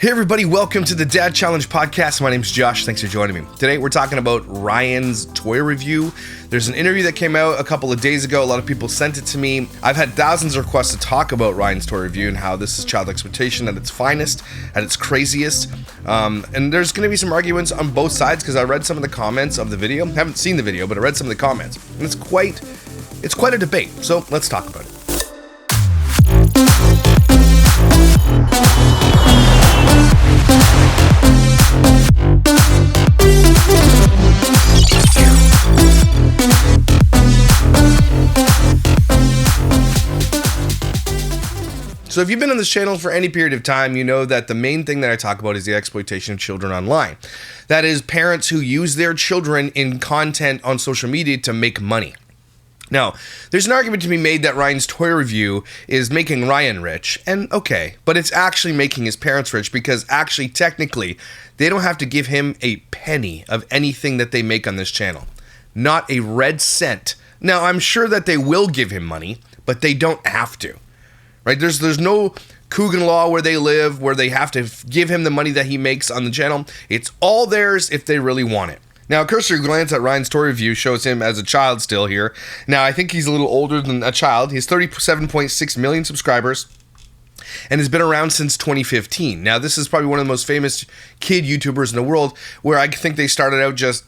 Hey everybody, welcome to the Dad Challenge podcast. My name's Josh. Thanks for joining me. Today we're talking about Ryan's toy review. There's an interview that came out a couple of days ago. A lot of people sent it to me. I've had thousands of requests to talk about Ryan's toy review and how this is child exploitation at its finest, at its craziest. And there's going to be some arguments on both sides because I read some of the comments of the video. I haven't seen the video, but I read some of the comments. And it's quite a debate. So let's talk about it. So if you've been on this channel for any period of time, you know that the main thing that I talk about is the exploitation of children online. That is, parents who use their children in content on social media to make money. Now, there's an argument to be made that Ryan's toy review is making Ryan rich, and okay, but it's actually making his parents rich because actually, technically, they don't have to give him a penny of anything that they make on this channel. Not a red cent. Now, I'm sure that they will give him money, but they don't have to. Right? There's no Coogan law where they live where they have to give him the money that he makes on the channel. It's all theirs if they really want it. Now, a cursory glance at Ryan's toy review shows him as a child still here. Now, I think he's a little older than a child. He has 37.6 million subscribers and has been around since 2015. Now, this is probably one of the most famous kid YouTubers in the world where I think they started out just,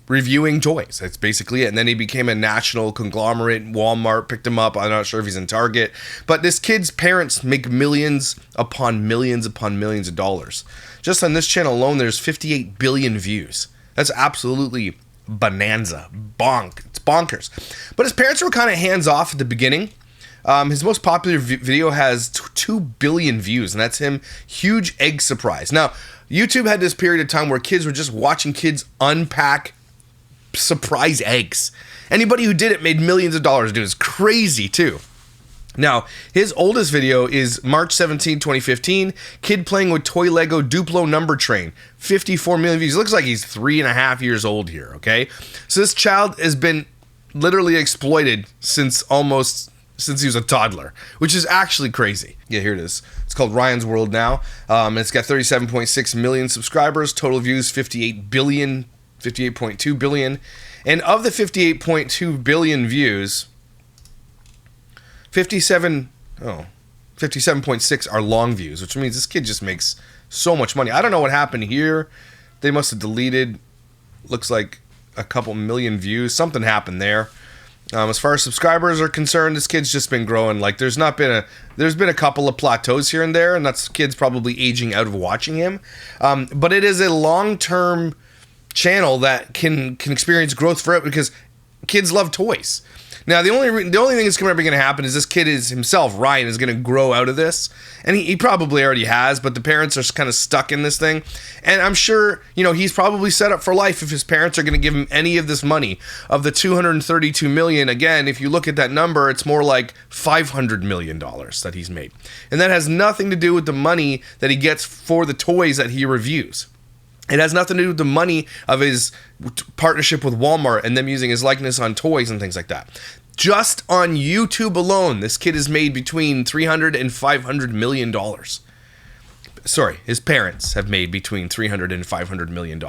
reviewing toys. That's basically it. And then he became a national conglomerate. Walmart picked him up. I'm not sure if he's in Target. But this kid's parents make millions upon millions of dollars. Just on this channel alone, there's 58 billion views. That's absolutely bonanza. It's bonkers. But his parents were kind of hands-off at the beginning. His most popular video has 2 billion views, and that's him. Huge egg surprise. Now, YouTube had this period of time where kids were just watching kids unpack surprise eggs. Anybody who did it made millions of dollars. Dude, it's crazy too. Now, his oldest video is March 17, 2015. Kid playing with toy Lego Duplo number train. 54 million views. Looks like he's 3.5 years old here, okay? So this child has been literally exploited since he was a toddler, which is actually crazy. Yeah, here it is. It's called Ryan's World now. It's got 37.6 million subscribers. Total views, 58.2 billion. And of the 58.2 billion views, 57.6 are long views, which means this kid just makes so much money. I don't know what happened here. They must have deleted, looks like a couple million views. Something happened there. As far as subscribers are concerned, this kid's just been growing. Like there's been a couple of plateaus here and there, and that's kids probably aging out of watching him. But it is a long-term channel that can experience growth forever because kids love toys. Now, the only thing that's ever going to happen is this kid Ryan is going to grow out of this, and he probably already has, but the parents are kind of stuck in this thing, and I'm sure, he's probably set up for life if his parents are going to give him any of this money. Of the $232 million, again, if you look at that number, it's more like $500 million that he's made, and that has nothing to do with the money that he gets for the toys that he reviews. It has nothing to do with the money of his partnership with Walmart and them using his likeness on toys and things like that. Just on YouTube alone, this kid has made between $300 and $500 million. Sorry, his parents have made between $300 and $500 million.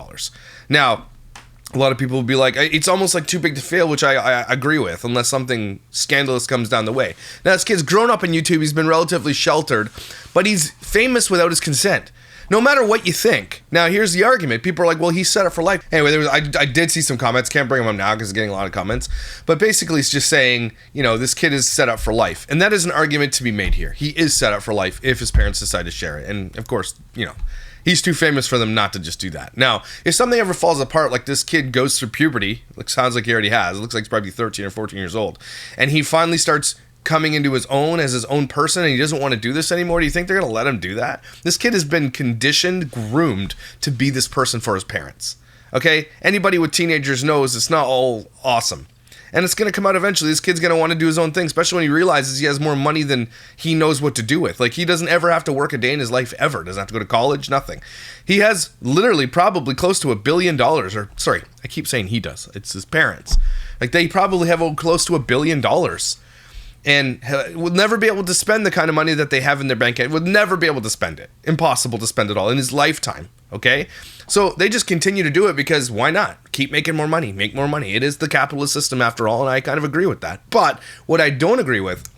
Now, a lot of people will be like, it's almost like too big to fail, which I agree with, unless something scandalous comes down the way. Now, this kid's grown up on YouTube. He's been relatively sheltered, but he's famous without his consent. No matter what you think. Now, here's the argument. People are like, well, he's set up for life. Anyway, I did see some comments. Can't bring them up now because it's getting a lot of comments. But basically, it's just saying, this kid is set up for life. And that is an argument to be made here. He is set up for life if his parents decide to share it. And, of course, he's too famous for them not to just do that. Now, if something ever falls apart, like this kid goes through puberty, it sounds like he already has. It looks like he's probably 13 or 14 years old. And he finally starts coming into his own as his own person and he doesn't want to do this anymore, do you think they're going to let him do that? This kid has been conditioned, groomed to be this person for his parents. Okay? Anybody with teenagers knows it's not all awesome. And it's going to come out eventually. This kid's going to want to do his own thing, especially when he realizes he has more money than he knows what to do with. Like, he doesn't ever have to work a day in his life ever. Doesn't have to go to college, nothing. He has literally probably close to $1 billion. Or, sorry, I keep saying he does. It's his parents. Like, they probably have close to $1 billion. and will never be able to spend the kind of money that they have in their bank account. Would never be able to spend it. Impossible to spend it all in his lifetime. Okay? So they just continue to do it because why not? Keep making more money. Make more money. It is the capitalist system after all, and I kind of agree with that. But what I don't agree with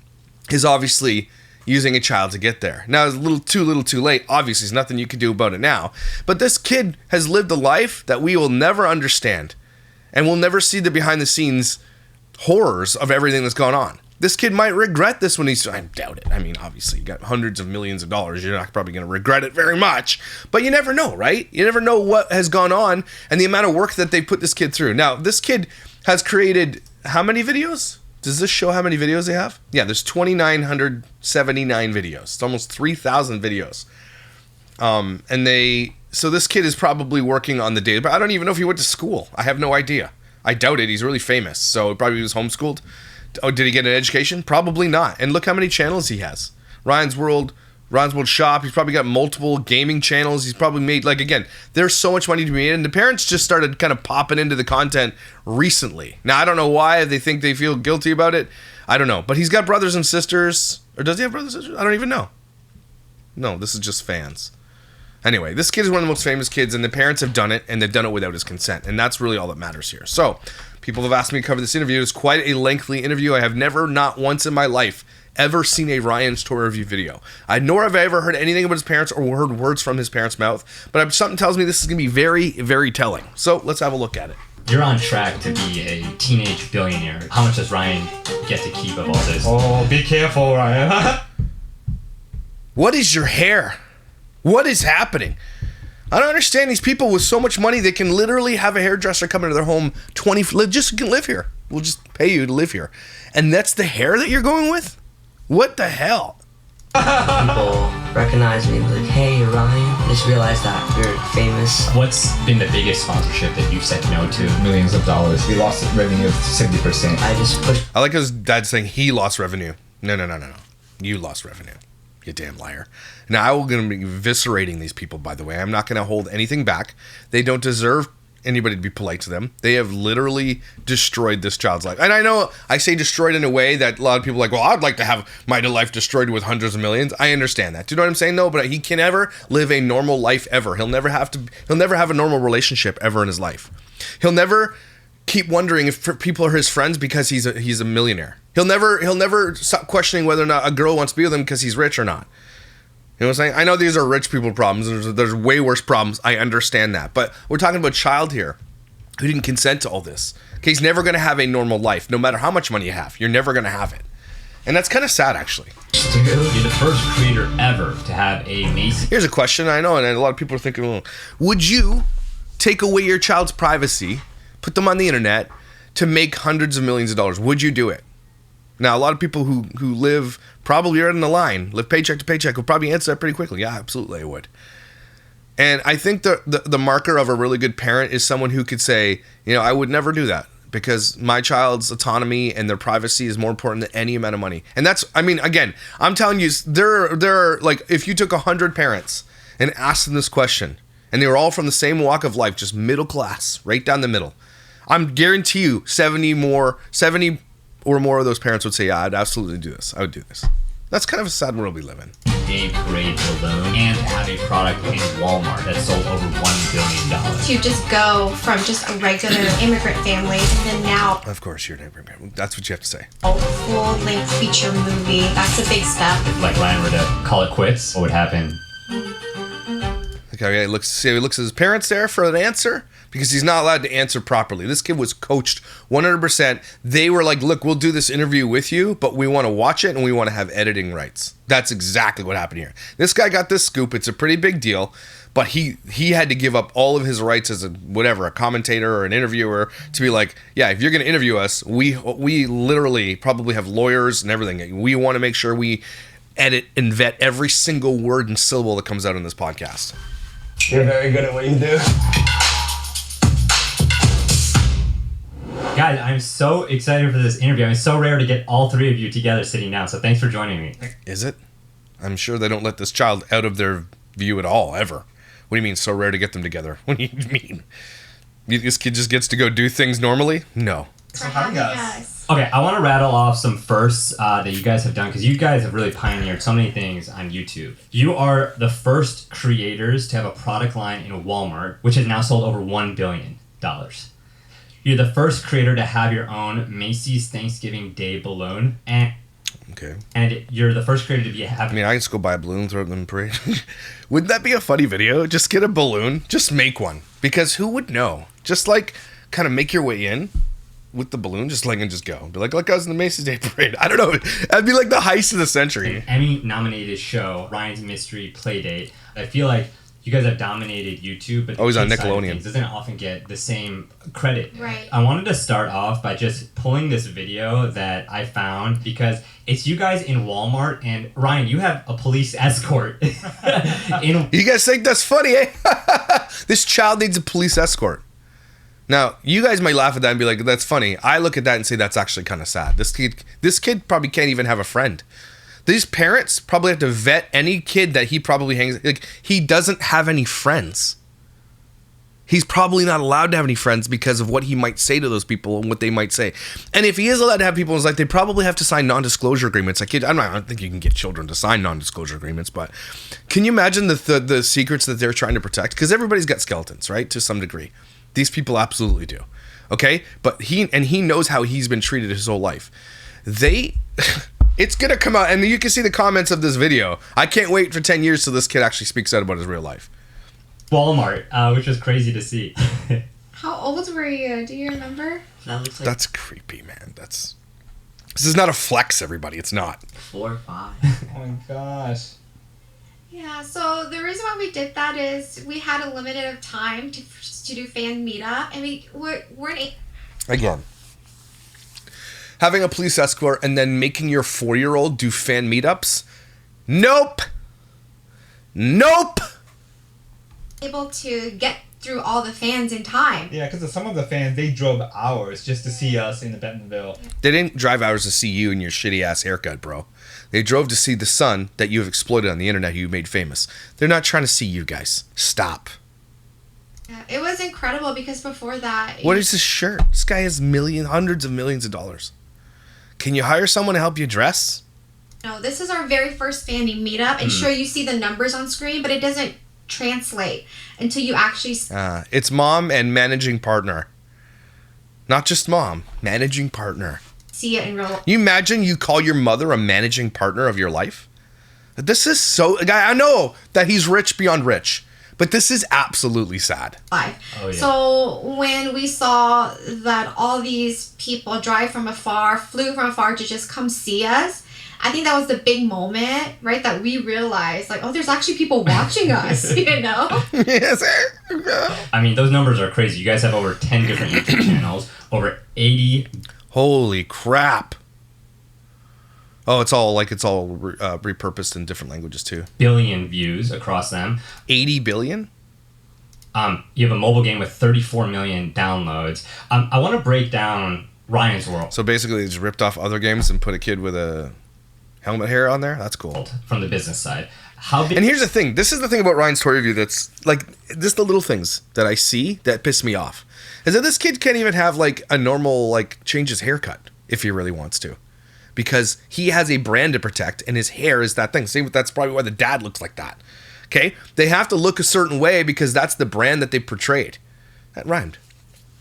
is obviously using a child to get there. Now, it's a little too late. Obviously, there's nothing you can do about it now. But this kid has lived a life that we will never understand. And we'll never see the behind-the-scenes horrors of everything that's gone on. This kid might regret this when I doubt it. I mean, obviously, you got hundreds of millions of dollars. You're not probably going to regret it very much. But you never know, right? You never know what has gone on and the amount of work that they put this kid through. Now, this kid has created how many videos? Does this show how many videos they have? Yeah, there's 2,979 videos. It's almost 3,000 videos. So this kid is probably working on the data, but I don't even know if he went to school. I have no idea. I doubt it. He's really famous, so probably he was homeschooled. Oh, did he get an education? Probably not. And look how many channels he has. Ryan's World Shop. He's probably got multiple gaming channels. He's probably made, like, again, there's so much money to be made. And the parents just started kind of popping into the content recently. Now, I don't know why they think they feel guilty about it. I don't know. But he's got brothers and sisters. Or does he have brothers and sisters? I don't even know. No, this is just fans. Anyway, this kid is one of the most famous kids, and the parents have done it, and they've done it without his consent. And that's really all that matters here. So, people have asked me to cover this interview. It's quite a lengthy interview. I have never, not once in my life, ever seen a Ryan's toy review video. Nor have I ever heard anything about his parents or heard words from his parents' mouth. But something tells me this is going to be very, very telling. So, let's have a look at it. You're on track to be a teenage billionaire. How much does Ryan get to keep of all this? Oh, be careful, Ryan. What is your hair? What is happening? I don't understand these people with so much money. They can literally have a hairdresser come into their home. Just live here. We'll just pay you to live here. And that's the hair that you're going with? What the hell? People recognize me like, hey, Ryan. I just realized that you're famous. What's been the biggest sponsorship that you've said no to? Millions of dollars. We lost revenue of 70%. I just pushed. I like his dad saying he lost revenue. No. You lost revenue. You damn liar. Now, I'm going to be eviscerating these people, by the way. I'm not going to hold anything back. They don't deserve anybody to be polite to them. They have literally destroyed this child's life. And I know I say destroyed in a way that a lot of people are like, well, I'd like to have my life destroyed with hundreds of millions. I understand that. Do you know what I'm saying? No, but he can never live a normal life ever. He'll never have a normal relationship ever in his life. He'll never keep wondering if people are his friends because he's a millionaire. He'll never stop questioning whether or not a girl wants to be with him because he's rich or not. You know what I'm saying? I know these are rich people problems. There's way worse problems. I understand that. But we're talking about a child here who didn't consent to all this. Okay, he's never going to have a normal life. No matter how much money you have, you're never going to have it. And that's kind of sad, actually. You're the first creator ever to have a Macy. Here's a question. I know, and a lot of people are thinking, well, would you take away your child's privacy, put them on the internet, to make hundreds of millions of dollars? Would you do it? Now, a lot of people who live probably right in the line, live paycheck to paycheck, will probably answer that pretty quickly. Yeah, absolutely, I would. And I think the marker of a really good parent is someone who could say, I would never do that because my child's autonomy and their privacy is more important than any amount of money. And that's, again, I'm telling you, there are like, if you took 100 parents and asked them this question, and they were all from the same walk of life, just middle class, right down the middle, I'm guarantee you 70 or more of those parents would say, yeah, I'd absolutely do this. I would do this. That's kind of a sad world we live in. A parade alone and have a product in Walmart that sold over $1 billion. To just go from just a regular immigrant family and then now... Of course, you're an immigrant. That's what you have to say. A full-length feature movie. That's a big step. If Ryan were to call it quits, what would happen? Okay, he looks at his parents there for an answer because he's not allowed to answer properly. This kid was coached 100%. They were like, look, we'll do this interview with you, but we want to watch it and we want to have editing rights. That's exactly what happened here. This guy got this scoop. It's a pretty big deal, but he had to give up all of his rights as a commentator or an interviewer to be like, yeah, if you're going to interview us, we literally probably have lawyers and everything. We want to make sure we edit and vet every single word and syllable that comes out in this podcast. You're very good at what you do. Guys, I'm so excited for this interview. It's so rare to get all three of you together sitting down, so thanks for joining me. Is it? I'm sure they don't let this child out of their view at all, ever. What do you mean, so rare to get them together? What do you mean? This kid just gets to go do things normally? No. For having us. Okay, I want to rattle off some firsts that you guys have done because you guys have really pioneered so many things on YouTube. You are the first creators to have a product line in Walmart, which has now sold over $1 billion. You're the first creator to have your own Macy's Thanksgiving Day balloon, and you're the first creator to be having. I mean, I can just go buy a balloon, throw it in the parade. Wouldn't that be a funny video? Just get a balloon, just make one, because who would know? Just like kind of make your way in with the balloon, just like and just go. Be like I was in the Macy's Day Parade. I don't know. That'd be like the heist of the century. An Emmy-nominated show, Ryan's Mystery Playdate. I feel like you guys have dominated YouTube, but always on Nickelodeon. Doesn't often get the same credit. Right. I wanted to start off by just pulling this video that I found because it's you guys in Walmart, and Ryan, you have a police escort. You guys think that's funny, eh? This child needs a police escort. Now, you guys might laugh at that and be like, that's funny. I look at that and say that's actually kind of sad. This kid probably can't even have a friend. These parents probably have to vet any kid that he probably hangs. Like, he doesn't have any friends. He's probably not allowed to have any friends because of what he might say to those people and what they might say. And if he is allowed to have people in his life, they probably have to sign non-disclosure agreements. Like, I don't think you can get children to sign non-disclosure agreements, but can you imagine the secrets that they're trying to protect? Because everybody's got skeletons, right? To some degree. These people absolutely do. Okay? But he knows how he's been treated his whole life. It's going to come out, and you can see the comments of this video. I can't wait for 10 years till this kid actually speaks out about his real life. Walmart, which was crazy to see. How old were you? Do you remember? That looks like That's creepy, man. This is not a flex, everybody. It's not. 4 or 5. Oh my gosh. Yeah, so the reason why we did that is we had a limited time to do fan meetup, and we weren't. Again, having a police escort and then making your 4-year-old do fan meetups? Nope. Able to get through all the fans in time. Yeah, because some of the fans, they drove hours just to see us in the Bentonville. They didn't drive hours to see you and your shitty-ass haircut, bro. They drove to see the son that you have exploited on the internet who you made famous. They're not trying to see you guys. Stop. Yeah, it was incredible because before that. What is this shirt? This guy has hundreds of millions of dollars. Can you hire someone to help you dress? No, this is our very first fanny meetup, and sure, you see the numbers on screen, but it doesn't translate until you actually. It's mom and managing partner. Not just mom, managing partner. See it in real You imagine you call your mother a managing partner of your life? This is so... I know that he's rich beyond rich, but this is absolutely sad. life. Oh, yeah. So when we saw that all these people flew from afar to just come see us, I think that was the big moment, right? That we realized, like, oh, there's actually people watching us, you know? Yes, sir. I mean, those numbers are crazy. You guys have over 10 different YouTube channels, over 80 Holy crap. Oh, it's all repurposed in different languages too. billion views across them. 80 billion? You have a mobile game with 34 million downloads. I want to break down Ryan's World So basically they just ripped off other games and put a kid with a helmet hair on there? That's cool. from the business side. How big? And here's the thing. This is the thing about Ryan's toy review that's like, just the little things that I see that piss me off. Is that this kid can't even have like a normal, like, change his haircut if he really wants to. Because he has a brand to protect and his hair is that thing. See, that's probably why the dad looks like that. Okay? They have to look a certain way because that's the brand that they portrayed. That rhymed.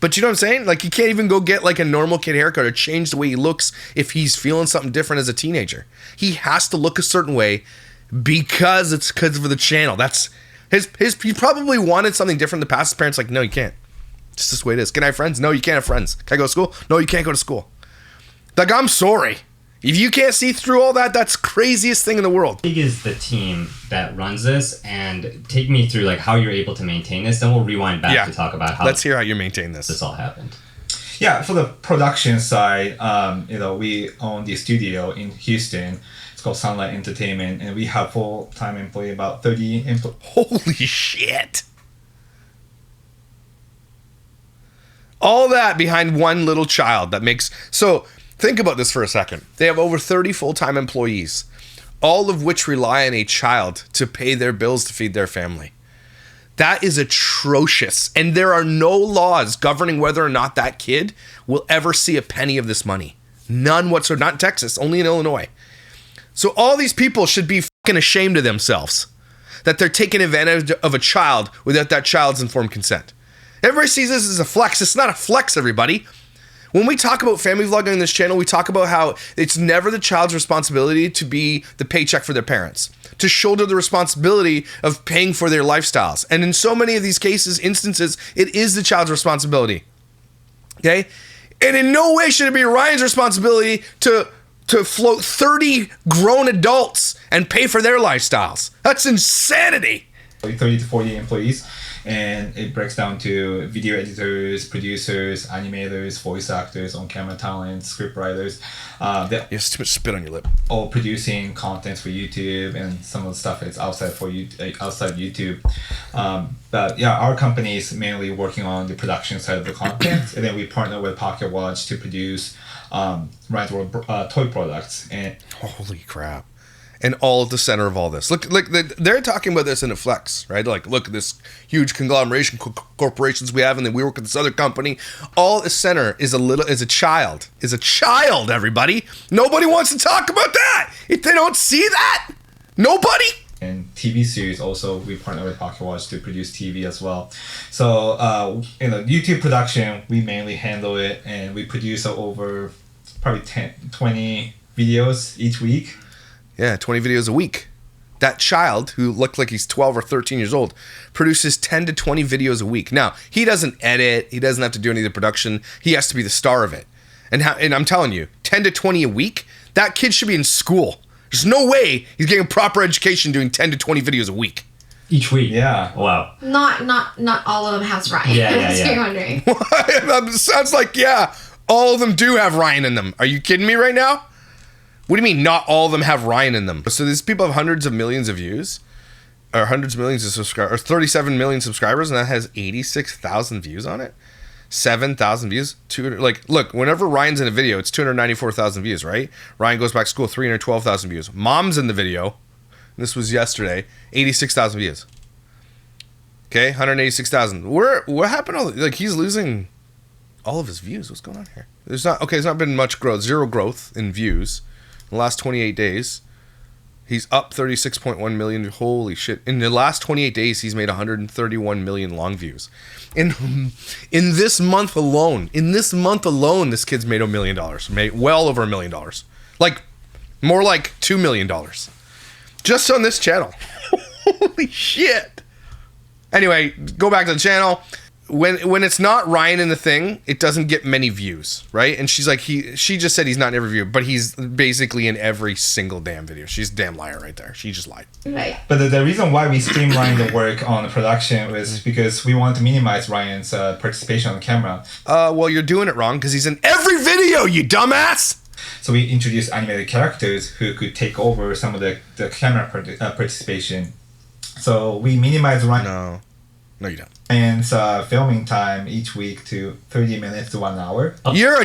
But you know what I'm saying? Like, he can't even go get like a normal kid haircut or change the way he looks if he's feeling something different as a teenager. He has to look a certain way because it's because of the channel. That's he probably wanted something different in the past. His parents like, no, you can't. It's just this way it is. Can I have friends? No, you can't have friends. Can I go to school? No, you can't go to school. Like, I'm sorry. If you can't see through all that, that's craziest thing in the world. How big is the team that runs this? And take me through like how you're able to maintain this. Then we'll rewind back to talk about how Let's hear how you maintain this. all happened. Yeah, for the production side, we own the studio in Houston. It's called Sunlight Entertainment, and we have full-time employee, about 30 employees. Holy shit. All that behind one little child that makes... So, think about this for a second. They have over 30 full-time employees, all of which rely on a child to pay their bills to feed their family. That is atrocious. And there are no laws governing whether or not that kid will ever see a penny of this money. None whatsoever. Not in Texas, only in Illinois. So all these people should be fucking ashamed of themselves that they're taking advantage of a child without that child's informed consent. Everybody sees this as a flex. It's not a flex, everybody. When we talk about family vlogging on this channel, we talk about how it's never the child's responsibility to be the paycheck for their parents, to shoulder the responsibility of paying for their lifestyles. And in so many of these instances, it is the child's responsibility. Okay? And in no way should it be Ryan's responsibility to float 30 grown adults and pay for their lifestyles. That's insanity. 30 to 40 employees, and it breaks down to video editors, producers, animators, voice actors, on-camera talent, script writers. They're You have too much spit on your lip. all producing content for YouTube, and some of the stuff is outside YouTube. But yeah, our company is mainly working on the production side of the content, and then we partner with Pocket Watch to produce Ryan's World toy products. And Holy crap. And all at the center of all this. Look, they're talking about this in a flex, right? Like, look at this huge conglomeration corporations we have, and then we work with this other company. All at the center is a child, everybody. Nobody wants to talk about that. If they don't see that, nobody. and TV series also, we partner with Pocket Watch to produce TV as well. So YouTube production, we mainly handle it, and we produce over probably 20 videos each week. Yeah, 20 videos a week. That child, who looked like he's 12 or 13 years old, produces 10 to 20 videos a week. Now, he doesn't edit. He doesn't have to do any of the production. He has to be the star of it. And I'm telling you, 10 to 20 a week, that kid should be in school. There's no way he's getting a proper education doing 10 to 20 videos a week. Each week? Yeah. Wow. Not all of them has Ryan. Yeah. You're wondering. That sounds like, yeah, all of them do have Ryan in them. Are you kidding me right now? What do you mean not all of them have Ryan in them? So these people have hundreds of millions of views, or hundreds of millions of subscribers, or 37 million subscribers, and that has 86,000 views on it. 7,000 views. 200, like, look, whenever Ryan's in a video, it's 294,000 views, right? Ryan goes back to school, 312,000 views. Mom's in the video. This was yesterday. 86,000 views. Okay, 186,000. What happened? Like, he's losing all of his views. What's going on here? There's not been much growth. Zero growth in views in the last 28 days. He's up 36.1 million. Holy shit. In the last 28 days, he's made 131 million long views. In this month alone, this kid's made $1 million. Made well over $1 million. Like, more like $2 million. Just on this channel. Holy shit. Anyway, go back to the channel. When it's not Ryan in the thing, it doesn't get many views, right? And she's like, she just said he's not in every view, but he's basically in every single damn video. She's a damn liar right there. She just lied. Right. But the reason why we streamlined the work on the production was because we wanted to minimize Ryan's participation on the camera. Well, you're doing it wrong because he's in every video, you dumbass! So we introduced animated characters who could take over some of the camera participation. So we minimized No, you don't. Ryan's filming time each week to 30 minutes to 1 hour. You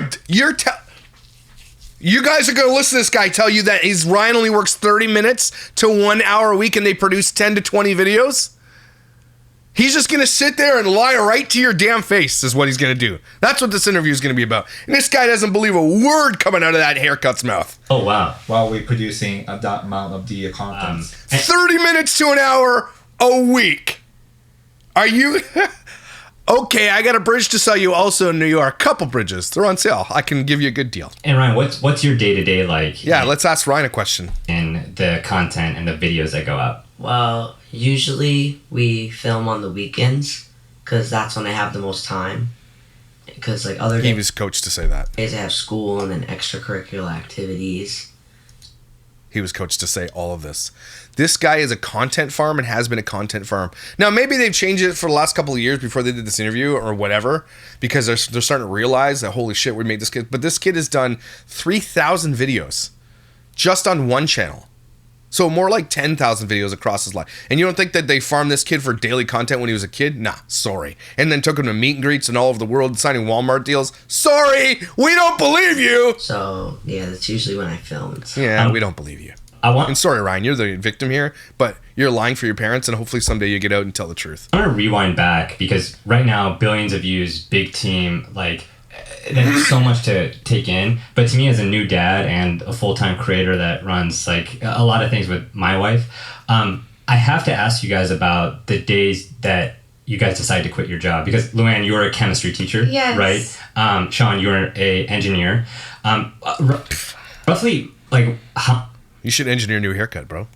guys are going to listen to this guy tell you that Ryan only works 30 minutes to 1 hour a week and they produce 10 to 20 videos? He's just going to sit there and lie right to your damn face is what he's going to do. That's what this interview is going to be about. And this guy doesn't believe a word coming out of that haircut's mouth. Oh, wow. While we're producing that amount of the content. 30 minutes to an hour a week. Are you... Okay, I got a bridge to sell you also in New York. Couple bridges. They're on sale. I can give you a good deal. And Ryan, what's your day-to-day like? Yeah, let's ask Ryan a question. In the content and the videos that go up? Well, usually we film on the weekends because that's when I have the most time. Because like other He was coached to say that. days I have school and then extracurricular activities. He was coached to say all of this. This guy is a content farm and has been a content farm. Now, maybe they've changed it for the last couple of years before they did this interview or whatever, because they're starting to realize that, holy shit, we made this kid. But this kid has done 3,000 videos just on one channel. So more like 10,000 videos across his life. And you don't think that they farmed this kid for daily content when he was a kid? Nah, sorry. And then took him to meet and greets and all over the world signing Walmart deals? Sorry, we don't believe you. So yeah, that's usually when I film. Yeah, we don't believe you. And sorry, Ryan, you're the victim here, but you're lying for your parents, and hopefully someday you get out and tell the truth. I want to rewind back because right now, billions of views, big team, like, there's so much to take in. But to me, as a new dad and a full-time creator that runs like a lot of things with my wife, I have to ask you guys about the days that you guys decide to quit your job, because Luann, you're a chemistry teacher, Yes. right? Sean, you're a engineer. Roughly, like You should engineer a new haircut, bro.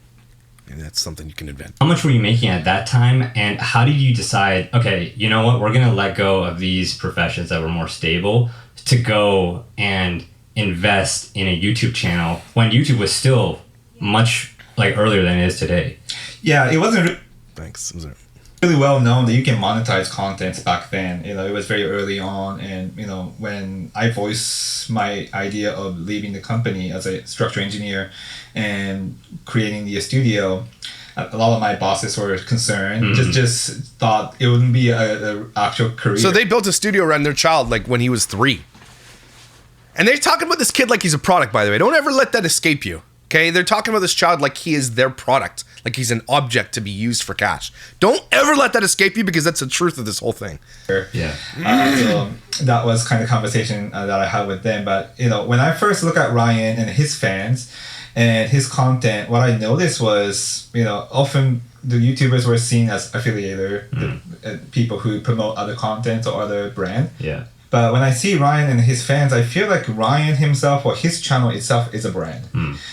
Maybe that's something you can invent. how much were you making at that time, and how did you decide, okay, you know what, we're gonna let go of these professions that were more stable to go and invest in a YouTube channel when YouTube was still much like earlier than it is today? Yeah, it wasn't Thanks. really well known that you can monetize contents back then. You know, it was very early on, and you know, when I voiced my idea of leaving the company as a structural engineer and creating the studio, a lot of my bosses were concerned. Just thought it wouldn't be a actual career. So they built a studio around their child like when he was 3. And they're talking about this kid like he's a product, by the way. Don't ever let that escape you. Okay? They're talking about this child like he is their product, like he's an object to be used for cash. Don't ever let that escape you, because that's the truth of this whole thing. Yeah. So that was kind of conversation that I had with them. But you know, when I first look at Ryan and his fans and his content, what I noticed was, you know, often the YouTubers were seen as affiliator, the people who promote other content or other brand. Yeah. But when I see Ryan and his fans, I feel like Ryan himself or his channel itself is a brand.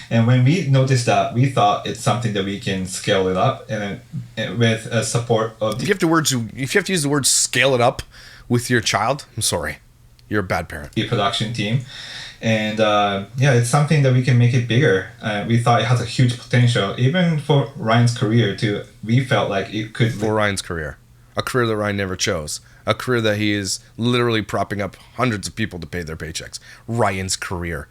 And when we noticed that, we thought it's something that we can scale it up, and then with support of If you have to use the word scale it up with your child, I'm sorry. You're a bad parent. the production team. And yeah, it's something that we can make it bigger. We thought it has a huge potential, even for Ryan's career too. We felt like it could. For Ryan's career. A career that Ryan never chose. A career that he is literally propping up hundreds of people to pay their paychecks. Ryan's career.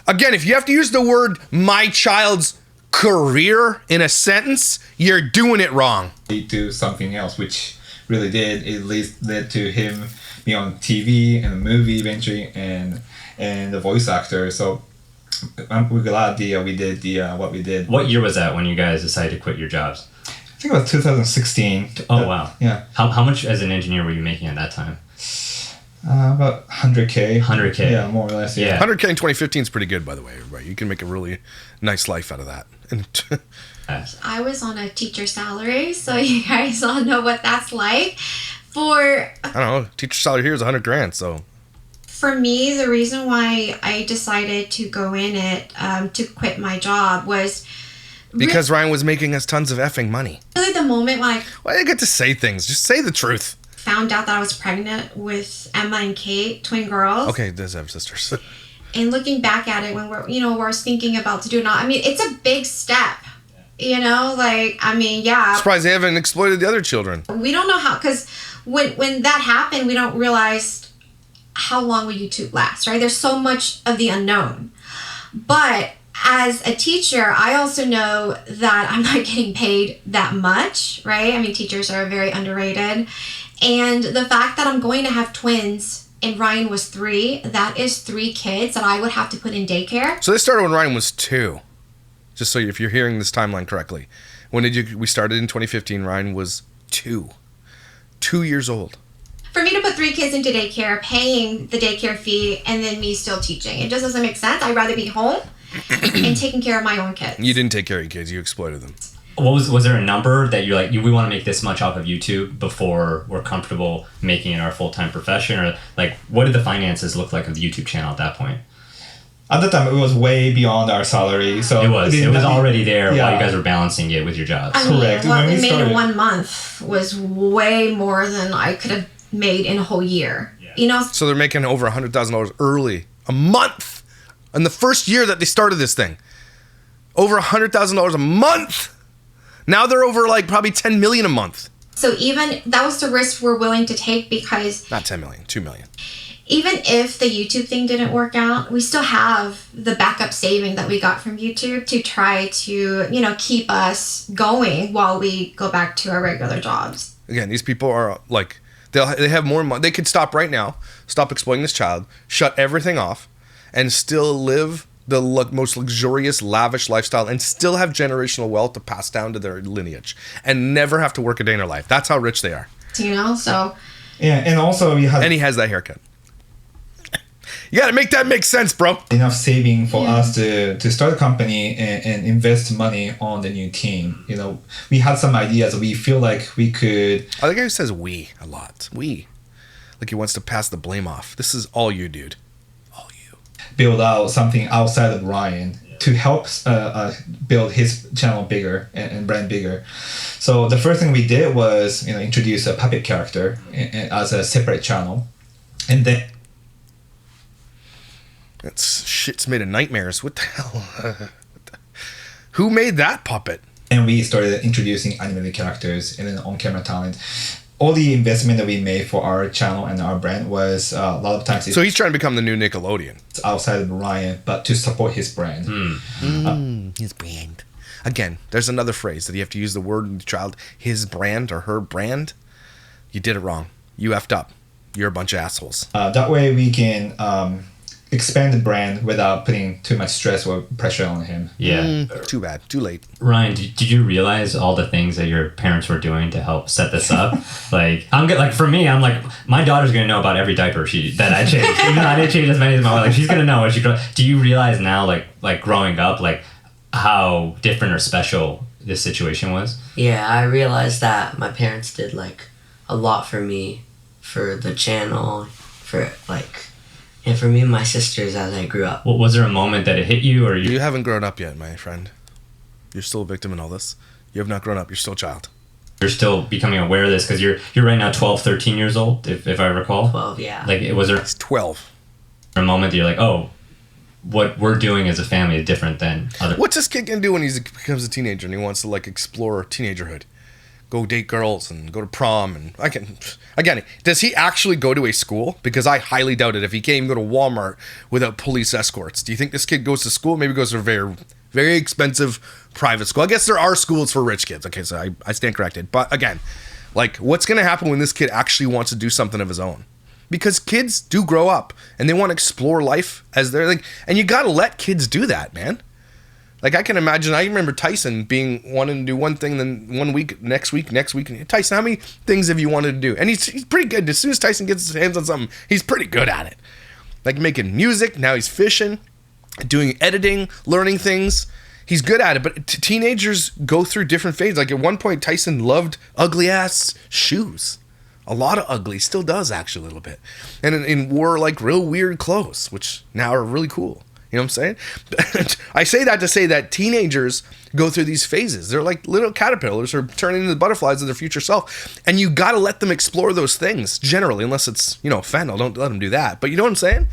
Again, if you have to use the word my child's career in a sentence, you're doing it wrong. lead to something else, which really did. It led to him being on TV and a movie eventually, and the voice actor. So we're glad we did what we did. What year was that when you guys decided to quit your jobs? I think it was 2016. Oh, wow. Yeah. How much as an engineer were you making at that time? About 100K. 100K. Yeah, more or less. Yeah. 100K in 2015 is pretty good, by the way, everybody. You can make a really nice life out of that. And I was on a teacher salary, so you guys all know what that's like. For I don't know, teacher salary here is 100 grand, so for me, the reason why I decided to go in it to quit my job was because Ryan was making us tons of effing money. really the moment when I Why do you get to say things? Just say the truth. found out that I was pregnant with Emma and Kate, twin girls. Okay, does have sisters. And looking back at it when we're thinking about to do it now, I mean, it's a big step. You know, like, I mean, yeah. Surprised they haven't exploited the other children. We don't know how, because when that happened, we don't realize how long will YouTube last, right? There's so much of the unknown. But as a teacher, I also know that I'm not getting paid that much, right? I mean, teachers are very underrated. And the fact that I'm going to have twins and Ryan was 3, that is 3 kids that I would have to put in daycare. So they started when Ryan was 2. Just so if you're hearing this timeline correctly. When we started in 2015, Ryan was 2. 2 years old. For me to put 3 kids into daycare, paying the daycare fee, and then me still teaching, it just doesn't make sense. I'd rather be home and taking care of my own kids. You didn't take care of your kids. You exploited them. What was there a number that you're like, we want to make this much off of YouTube before we're comfortable making it our full-time profession? Or like, what did the finances look like of the YouTube channel at that point? At the time, it was way beyond our salary. So It was already there Yeah. while you guys were balancing it with your jobs. I mean, Correct. what When we we made in started- 1 month was way more than I could have made in a whole year. Yeah. You know, So they're making over $100,000 early. A month! In the first year that they started this thing. Over $100,000 a month! Now they're over like probably 10 million a month. so even that was the risk we're willing to take, because Not 10 million, 2 million. even if the YouTube thing didn't work out, we still have the backup saving that we got from YouTube to try to, keep us going while we go back to our regular jobs. Again, these people are like, they have more money. They could stop right now, stop exploiting this child, shut everything off, and still live the most luxurious, lavish lifestyle, and still have generational wealth to pass down to their lineage, and never have to work a day in their life. That's how rich they are. So Yeah, and also we had And he has that haircut. You got to make that make sense, bro. Enough saving for us to start a company and invest money on the new team. You know, we had some ideas. We feel like we could. I like how he says we a lot. We. Like he wants to pass the blame off. This is all you, dude. All you. Build out something outside of Ryan to help build his channel bigger and brand bigger. So the first thing we did was, you know, introduce a puppet character as a separate channel, and then. That's shit's made of nightmares. What the hell? Who made that puppet? And we started introducing animated characters and then on-camera talent. All the investment that we made for our channel and our brand was a lot of times So he's trying to become the new Nickelodeon. it's outside of Ryan, but to support his brand. His brand. Again, there's another phrase that you have to use the word child, his brand or her brand. You did it wrong. You effed up. You're a bunch of assholes. That way we can expand the brand without putting too much stress or pressure on him. Yeah. Too bad. Too late. Ryan, did you realize all the things that your parents were doing to help set this up? Like, for me, I'm like, my daughter's gonna know about every diaper that I changed. Even though I didn't change as many as my wife, like, she's gonna know when she grows. Do you realize now, like growing up, like how different or special this situation was? Yeah, I realized that my parents did like a lot for me, for the channel, for like, and for me and my sisters as I grew up. Well, was there a moment that it hit you, or You haven't grown up yet, my friend. You're still a victim in all this. You have not grown up. You're still a child. you're still becoming aware of this because you're right now 12, 13 years old, if I recall? 12, yeah. Like, was there It's 12. a moment that you're like, oh, what we're doing as a family is different than other? What's this kid gonna do when he becomes a teenager and he wants to like explore teenagerhood? Go date girls and go to prom and again, does he actually go to a school? Because I highly doubt it if he can't even go to Walmart without police escorts. Do you think this kid goes to school? Maybe goes to a very, very expensive private school. I guess there are schools for rich kids. Okay, so I stand corrected. But again, like what's gonna happen when this kid actually wants to do something of his own? Because kids do grow up and they want to explore life as they're like, and you gotta let kids do that, man. Like I can imagine, I remember Tyson wanting to do one thing, then 1 week, next week. Tyson, how many things have you wanted to do? And he's pretty good. As soon as Tyson gets his hands on something, he's pretty good at it. Like making music, now he's fishing, doing editing, learning things. He's good at it, but teenagers go through different phases. Like at one point, Tyson loved ugly ass shoes. A lot of ugly, still does actually a little bit. And wore like real weird clothes, which now are really cool. You know what I'm saying? I say that to say that teenagers go through these phases. They're like little caterpillars or turning into butterflies of their future self. And you got to let them explore those things generally, unless it's, fentanyl. Don't let them do that. But you know what I'm saying?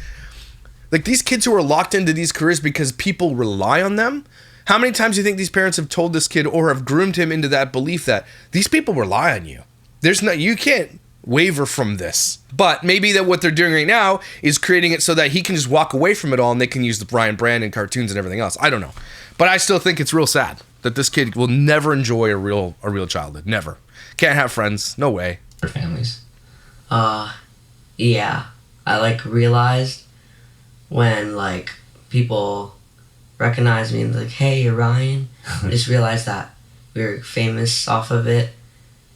Like these kids who are locked into these careers because people rely on them. How many times do you think these parents have told this kid or have groomed him into that belief that these people rely on you? You can't waver from this. But maybe that what they're doing right now is creating it so that he can just walk away from it all and they can use the Brian brand and cartoons and everything else. I don't know. But I still think it's real sad that this kid will never enjoy a real childhood. Never. Can't have friends. No way. Your families. Yeah. I realized when people recognize me and like, hey, you're Ryan. I just realized that we were famous off of it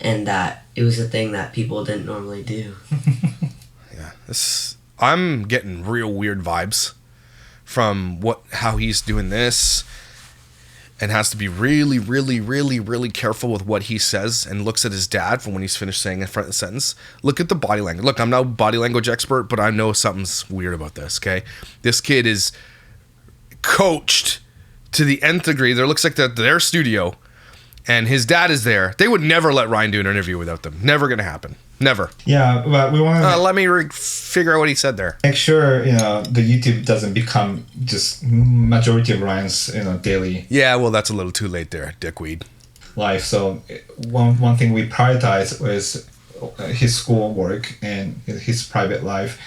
and that it was a thing that people didn't normally do. Yeah. I'm getting real weird vibes from how he's doing this and has to be really, really, really, really careful with what he says and looks at his dad for when he's finished saying in front of the sentence. Look at the body language. Look, I'm not a body language expert, but I know something's weird about this, okay? This kid is coached to the nth degree. There looks like their studio and his dad is there. They would never let Ryan do an interview without them. Never going to happen. Never. Yeah, but we want to let me figure out what he said there. make sure the YouTube doesn't become just majority of Ryan's daily Yeah, well, that's a little too late there, dickweed. life. So one thing we prioritize was his school work and his private life,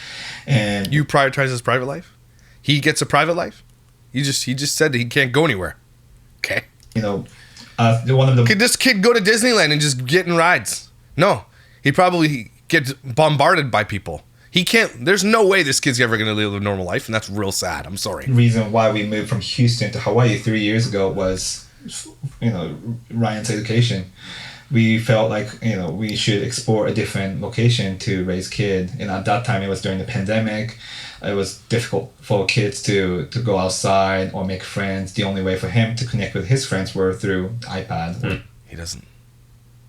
and You prioritize his private life? He gets a private life? He just said that he can't go anywhere. Okay. one of the Could this kid go to Disneyland and just get in rides? No. He probably gets bombarded by people. He can't. There's no way this kid's ever going to live a normal life, and that's real sad. I'm sorry. reason why we moved from Houston to Hawaii 3 years ago was Ryan's education. we felt like we should explore a different location to raise kid. And at that time, it was during the pandemic. It was difficult for kids to go outside or make friends. The only way for him to connect with his friends were through the iPad, He doesn't.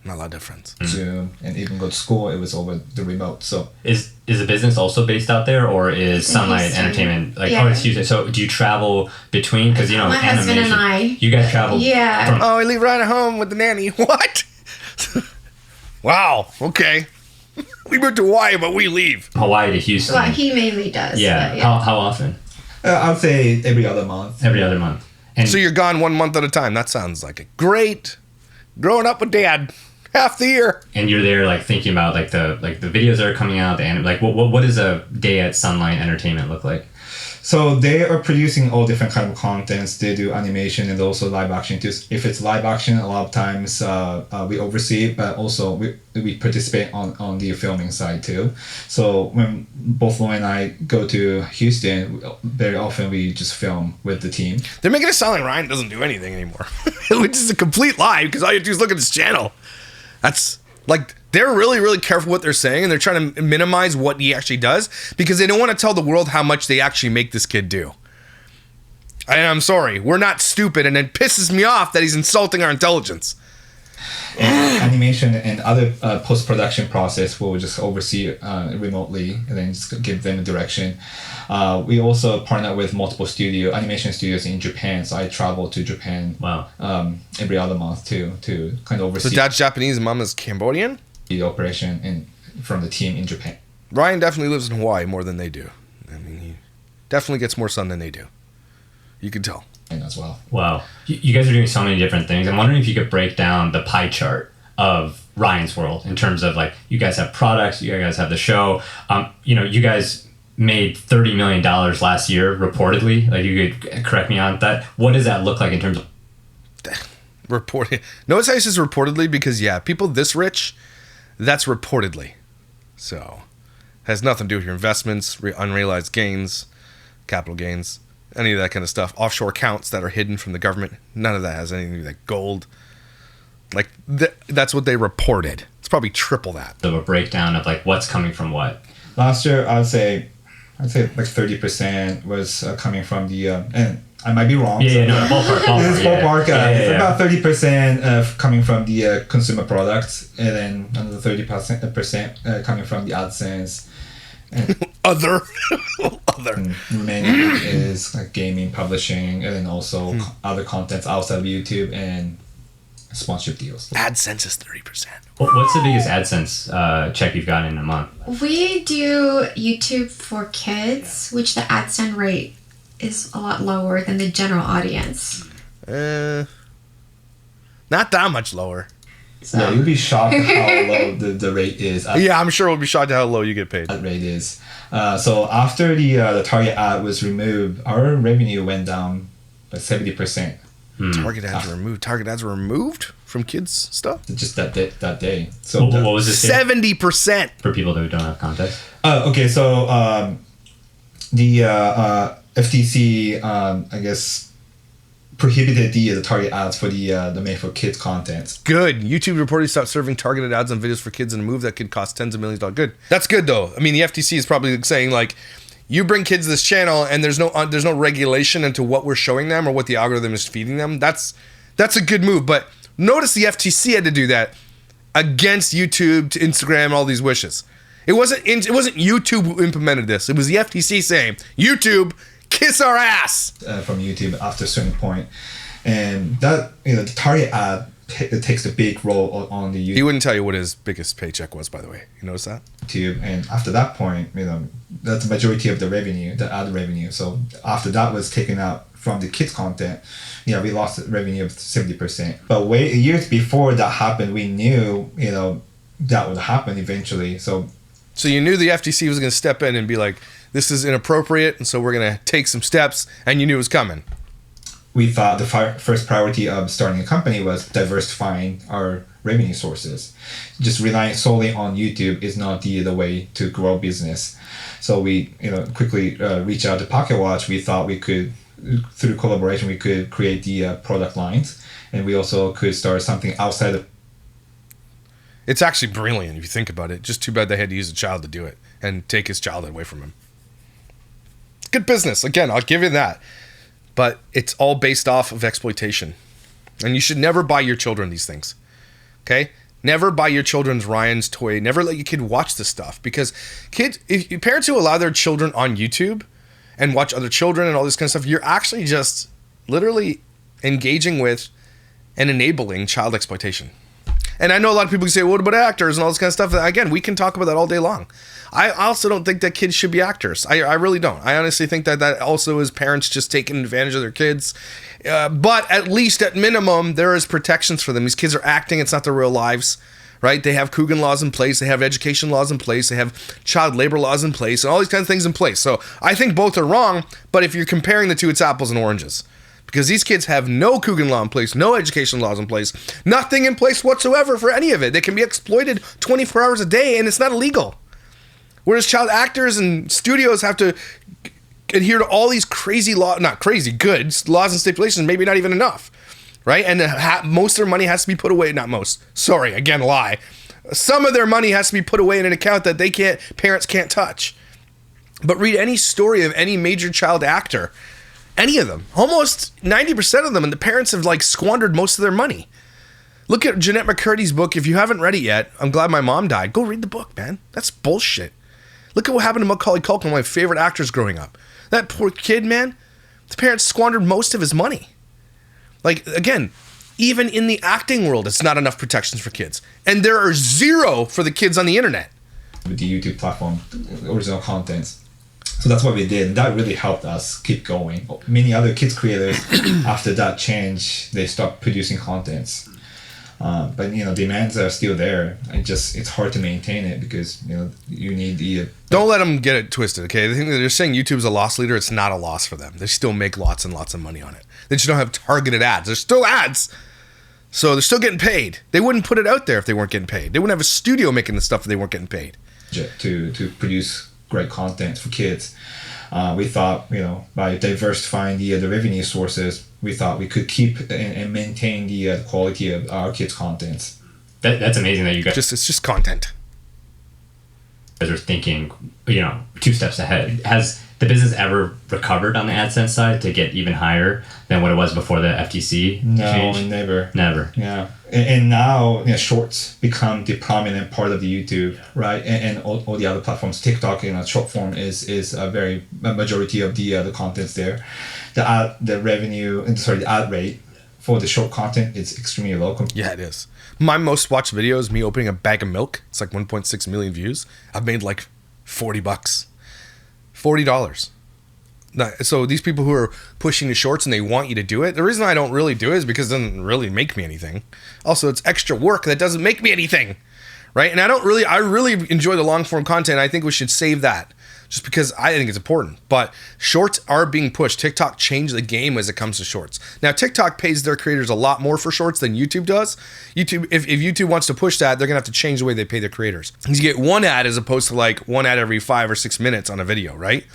Not a lot of friends. Zoom, and even go to school. It was over the remote. So Is the business also based out there, or is Sunlight Houston. Entertainment like? Yeah. Oh, excuse me. So do you travel between? Because My husband and I. You guys travel. Yeah. From, Oh, I leave Ryan at home with the nanny. What? Wow. Okay. We moved to Hawaii, but we leave. Hawaii to Houston. Well, he mainly does. yeah. but How often? I would say every other month. Every other month. And So you're gone 1 month at a time. That sounds like a great growing up with dad half the year. and you're there like thinking about like the videos that are coming out, and like what does a day at Sunlight Entertainment look like? So they are producing all different kind of contents. They do animation and also live action too. If it's live action, a lot of times we oversee it, but also we participate on the filming side too. So when both Lauren and I go to Houston, very often we just film with the team. They're making it sound like Ryan doesn't do anything anymore, which is a complete lie because all you have to do is look at his channel. That's like they're really, really careful what they're saying, and they're trying to minimize what he actually does because they don't want to tell the world how much they actually make this kid do. And I'm sorry, we're not stupid, and it pisses me off that he's insulting our intelligence. And animation and other post-production process we'll just oversee remotely and then just give them a direction. We also partner with multiple animation studios in Japan, so I travel to Japan Wow. every other month to kind of So oversee dad's Japanese and mom is Cambodian? the operation from the team in Japan. Ryan definitely lives in Hawaii more than they do. I mean, he definitely gets more sun than they do. You can tell. And as well. Wow. You guys are doing so many different things. I'm wondering if you could break down the pie chart of Ryan's world in terms of like you guys have products, you guys have the show. You guys made $30 million last year reportedly. Like you could correct me on that. What does that look like in terms of Reported. Notice how he says reportedly because, yeah, people this rich, that's reportedly. So, has nothing to do with your investments, unrealized gains, capital gains, any of that kind of stuff. Offshore accounts that are hidden from the government. None of that has anything to do with like gold. Like, that's what they reported. It's probably triple that. a breakdown of like what's coming from what? Last year, I'd say like 30% was coming from the and I might be wrong. Yeah, no, ballpark. It's ballpark. Yeah. It's about 30% coming from the consumer products, and then another 30% coming from the AdSense. Other. And remaining is like gaming, publishing, and then also other contents outside of YouTube and sponsorship deals. AdSense is 30%. What's the biggest AdSense check you've gotten in a month? We do YouTube for kids, which the AdSense rate is a lot lower than the general audience. Not that much lower. So Yeah, you'd be shocked at how low the rate is. Yeah, I'm sure we'll be shocked at how low you get paid. That rate is. So after the target ad was removed, our revenue went down by 70%. Target ads were removed. Target ads were removed from kids' stuff? Just that day. So What was this 70%. for people who don't have context? okay, so the FTC, I guess, prohibited the target ads for the made for kids content. Good. YouTube reportedly stopped serving targeted ads on videos for kids in a move that could cost tens of millions of dollars. Good. That's good though. I mean, the FTC is probably saying like, you bring kids to this channel and there's no regulation into what we're showing them or what the algorithm is feeding them. That's a good move. But notice the FTC had to do that against YouTube, to Instagram, all these wishes. It wasn't YouTube who implemented this. It was the FTC saying, YouTube, kiss our ass. From YouTube after a certain point, and that the target ad it takes a big role on the He wouldn't tell you what his biggest paycheck was, by the way. You notice that? YouTube, and after that point, that's the majority of the revenue, the ad revenue. So after that was taken out from the kids content, we lost revenue of 70%. But years before that happened, we knew that would happen eventually. So you knew the FTC was going to step in and be like, this is inappropriate, and so we're going to take some steps, and you knew it was coming. we thought the first priority of starting a company was diversifying our revenue sources. Just relying solely on YouTube is not the way to grow business. So we quickly reached out to Pocket Watch. We thought we could, through collaboration, we could create the product lines, and we also could start something outside of. It's actually brilliant if you think about it. Just too bad they had to use a child to do it and take his child away from him. Good business. Again, I'll give you that. But it's all based off of exploitation. And you should never buy your children these things. Okay? Never buy your children's Ryan's toy. Never let your kid watch this stuff. Because if parents who allow their children on YouTube and watch other children and all this kind of stuff, you're actually just literally engaging with and enabling child exploitation. And I know a lot of people say, what about actors and all this kind of stuff? Again, we can talk about that all day long. I also don't think that kids should be actors. I really don't. I honestly think that also is parents just taking advantage of their kids. But at least at minimum, there is protections for them. These kids are acting. It's not their real lives, right? They have Coogan laws in place. They have education laws in place. They have child labor laws in place and all these kinds of things in place. So I think both are wrong. But if you're comparing the two, it's apples and oranges. Because these kids have no Coogan law in place, no education laws in place, nothing in place whatsoever for any of it. They can be exploited 24 hours a day and it's not illegal. Whereas child actors and studios have to adhere to all these crazy laws, not crazy, good laws and stipulations, maybe not even enough, right? And most of their money has to be put away, not most, sorry, again, lie. Some of their money has to be put away in an account that parents can't touch. But read any story of any major child actor, any of them, almost 90% of them, and the parents have squandered most of their money. Look at Jeanette McCurdy's book. If you haven't read it yet, I'm Glad My Mom Died. Go read the book, man. That's bullshit. Look at what happened to Macaulay Culkin, one of my favorite actors growing up. That poor kid, man, the parents squandered most of his money. Again, even in the acting world, it's not enough protections for kids. And there are zero for the kids on the internet. With the YouTube platform, original contents. So that's what we did. That really helped us keep going. Many other kids creators, after that change, they stopped producing contents. But demands are still there. It's hard to maintain it because you need the. Don't let them get it twisted, okay? The thing that they're saying YouTube's a loss leader, it's not a loss for them. They still make lots and lots of money on it. They just don't have targeted ads. There's still ads, so they're still getting paid. They wouldn't put it out there if they weren't getting paid. They wouldn't have a studio making the stuff if they weren't getting paid. To produce great content for kids, we thought by diversifying the revenue sources, we thought we could keep and maintain the quality of our kids' contents. That's amazing that you guys it's just content. Are thinking, 2 steps ahead. Has the business ever recovered on the AdSense side to get even higher than what it was before the FTC change? No, never. Yeah, and now shorts become the prominent part of the YouTube, right? And all the other platforms. TikTok, short form is a majority of the contents there. The ad rate for the short content is extremely low. Yeah, it is. My most watched video is me opening a bag of milk. It's 1.6 million views. I've made $40. $40. Now, so these people who are pushing the shorts and they want you to do it, the reason I don't really do it is because it doesn't really make me anything. Also, it's extra work that doesn't make me anything, right? And I really enjoy the long form content. I think we should save that just because I think it's important. But shorts are being pushed. TikTok changed the game as it comes to shorts. Now, TikTok pays their creators a lot more for shorts than YouTube does. YouTube, if YouTube wants to push that, they're going to have to change the way they pay their creators. You get one ad as opposed to one ad every 5 or 6 minutes on a video, right?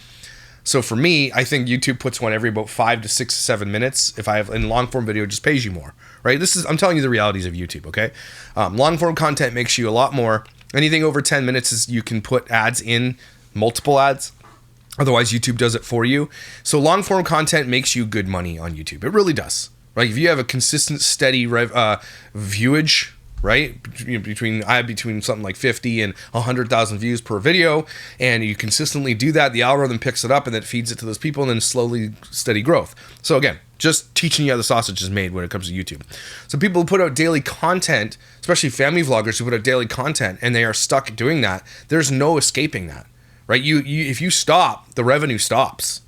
So for me, I think YouTube puts one every about 5 to 6 to 7 minutes. If I have in long form video, it just pays you more, right? I'm telling you the realities of YouTube, okay? Long form content makes you a lot more. Anything over 10 minutes is you can put ads in, multiple ads. Otherwise, YouTube does it for you. So long form content makes you good money on YouTube. It really does, right? If you have a consistent, steady viewage, right? Between something like 50 and 100,000 views per video, and you consistently do that, the algorithm picks it up and then feeds it to those people, and then slowly steady growth. So again, just teaching you how the sausage is made when it comes to YouTube. So people who put out daily content, especially family vloggers who put out daily content, and they are stuck doing that, there's no escaping that, right? If you stop, the revenue stops.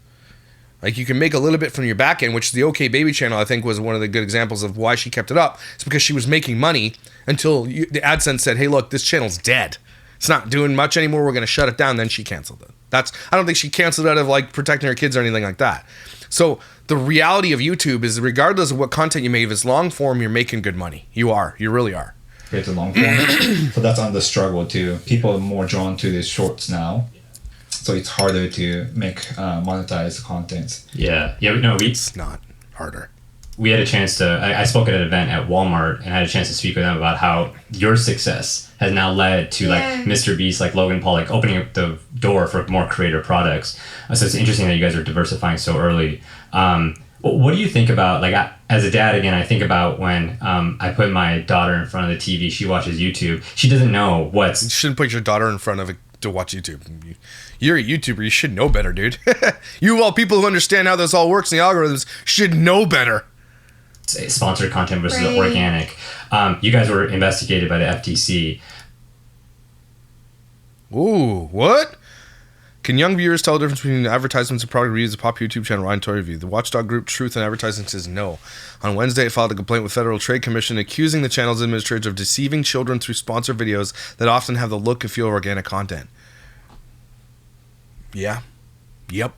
You can make a little bit from your back end, which the OK Baby channel, I think, was one of the good examples of why she kept it up. It's because she was making money until the AdSense said, hey, look, this channel's dead. It's not doing much anymore. We're going to shut it down. Then she canceled it. I don't think she canceled it out of protecting her kids or anything like that. So the reality of YouTube is regardless of what content you make, if it's long form, you're making good money. You are. You really are. It's a long form. So that's on the struggle too. People are more drawn to the shorts now. So it's harder to monetize content. Yeah. No, it's not harder. we had a chance to, I spoke at an event at Walmart and had a chance to speak with them about how your success has now led to like Mr. Beast, like Logan Paul, like opening up the door for more creator products. So it's interesting that you guys are diversifying so early. What do you think about, like, as a dad, again, I think about when I put my daughter in front of the TV, she watches YouTube. She doesn't know You shouldn't put your daughter in front of it to watch YouTube. You're a YouTuber. You should know better, dude. You all people who understand how this all works and the algorithms should know better. Sponsored content versus organic. You guys were investigated by the FTC. Ooh, what? Can young viewers tell the difference between advertisements and product reviews? The pop YouTube channel Ryan Toy Review. The watchdog group Truth and Advertising says no. On Wednesday, it filed a complaint with Federal Trade Commission accusing the channel's administrators of deceiving children through sponsored videos that often have the look and feel of organic content. Yeah. Yep.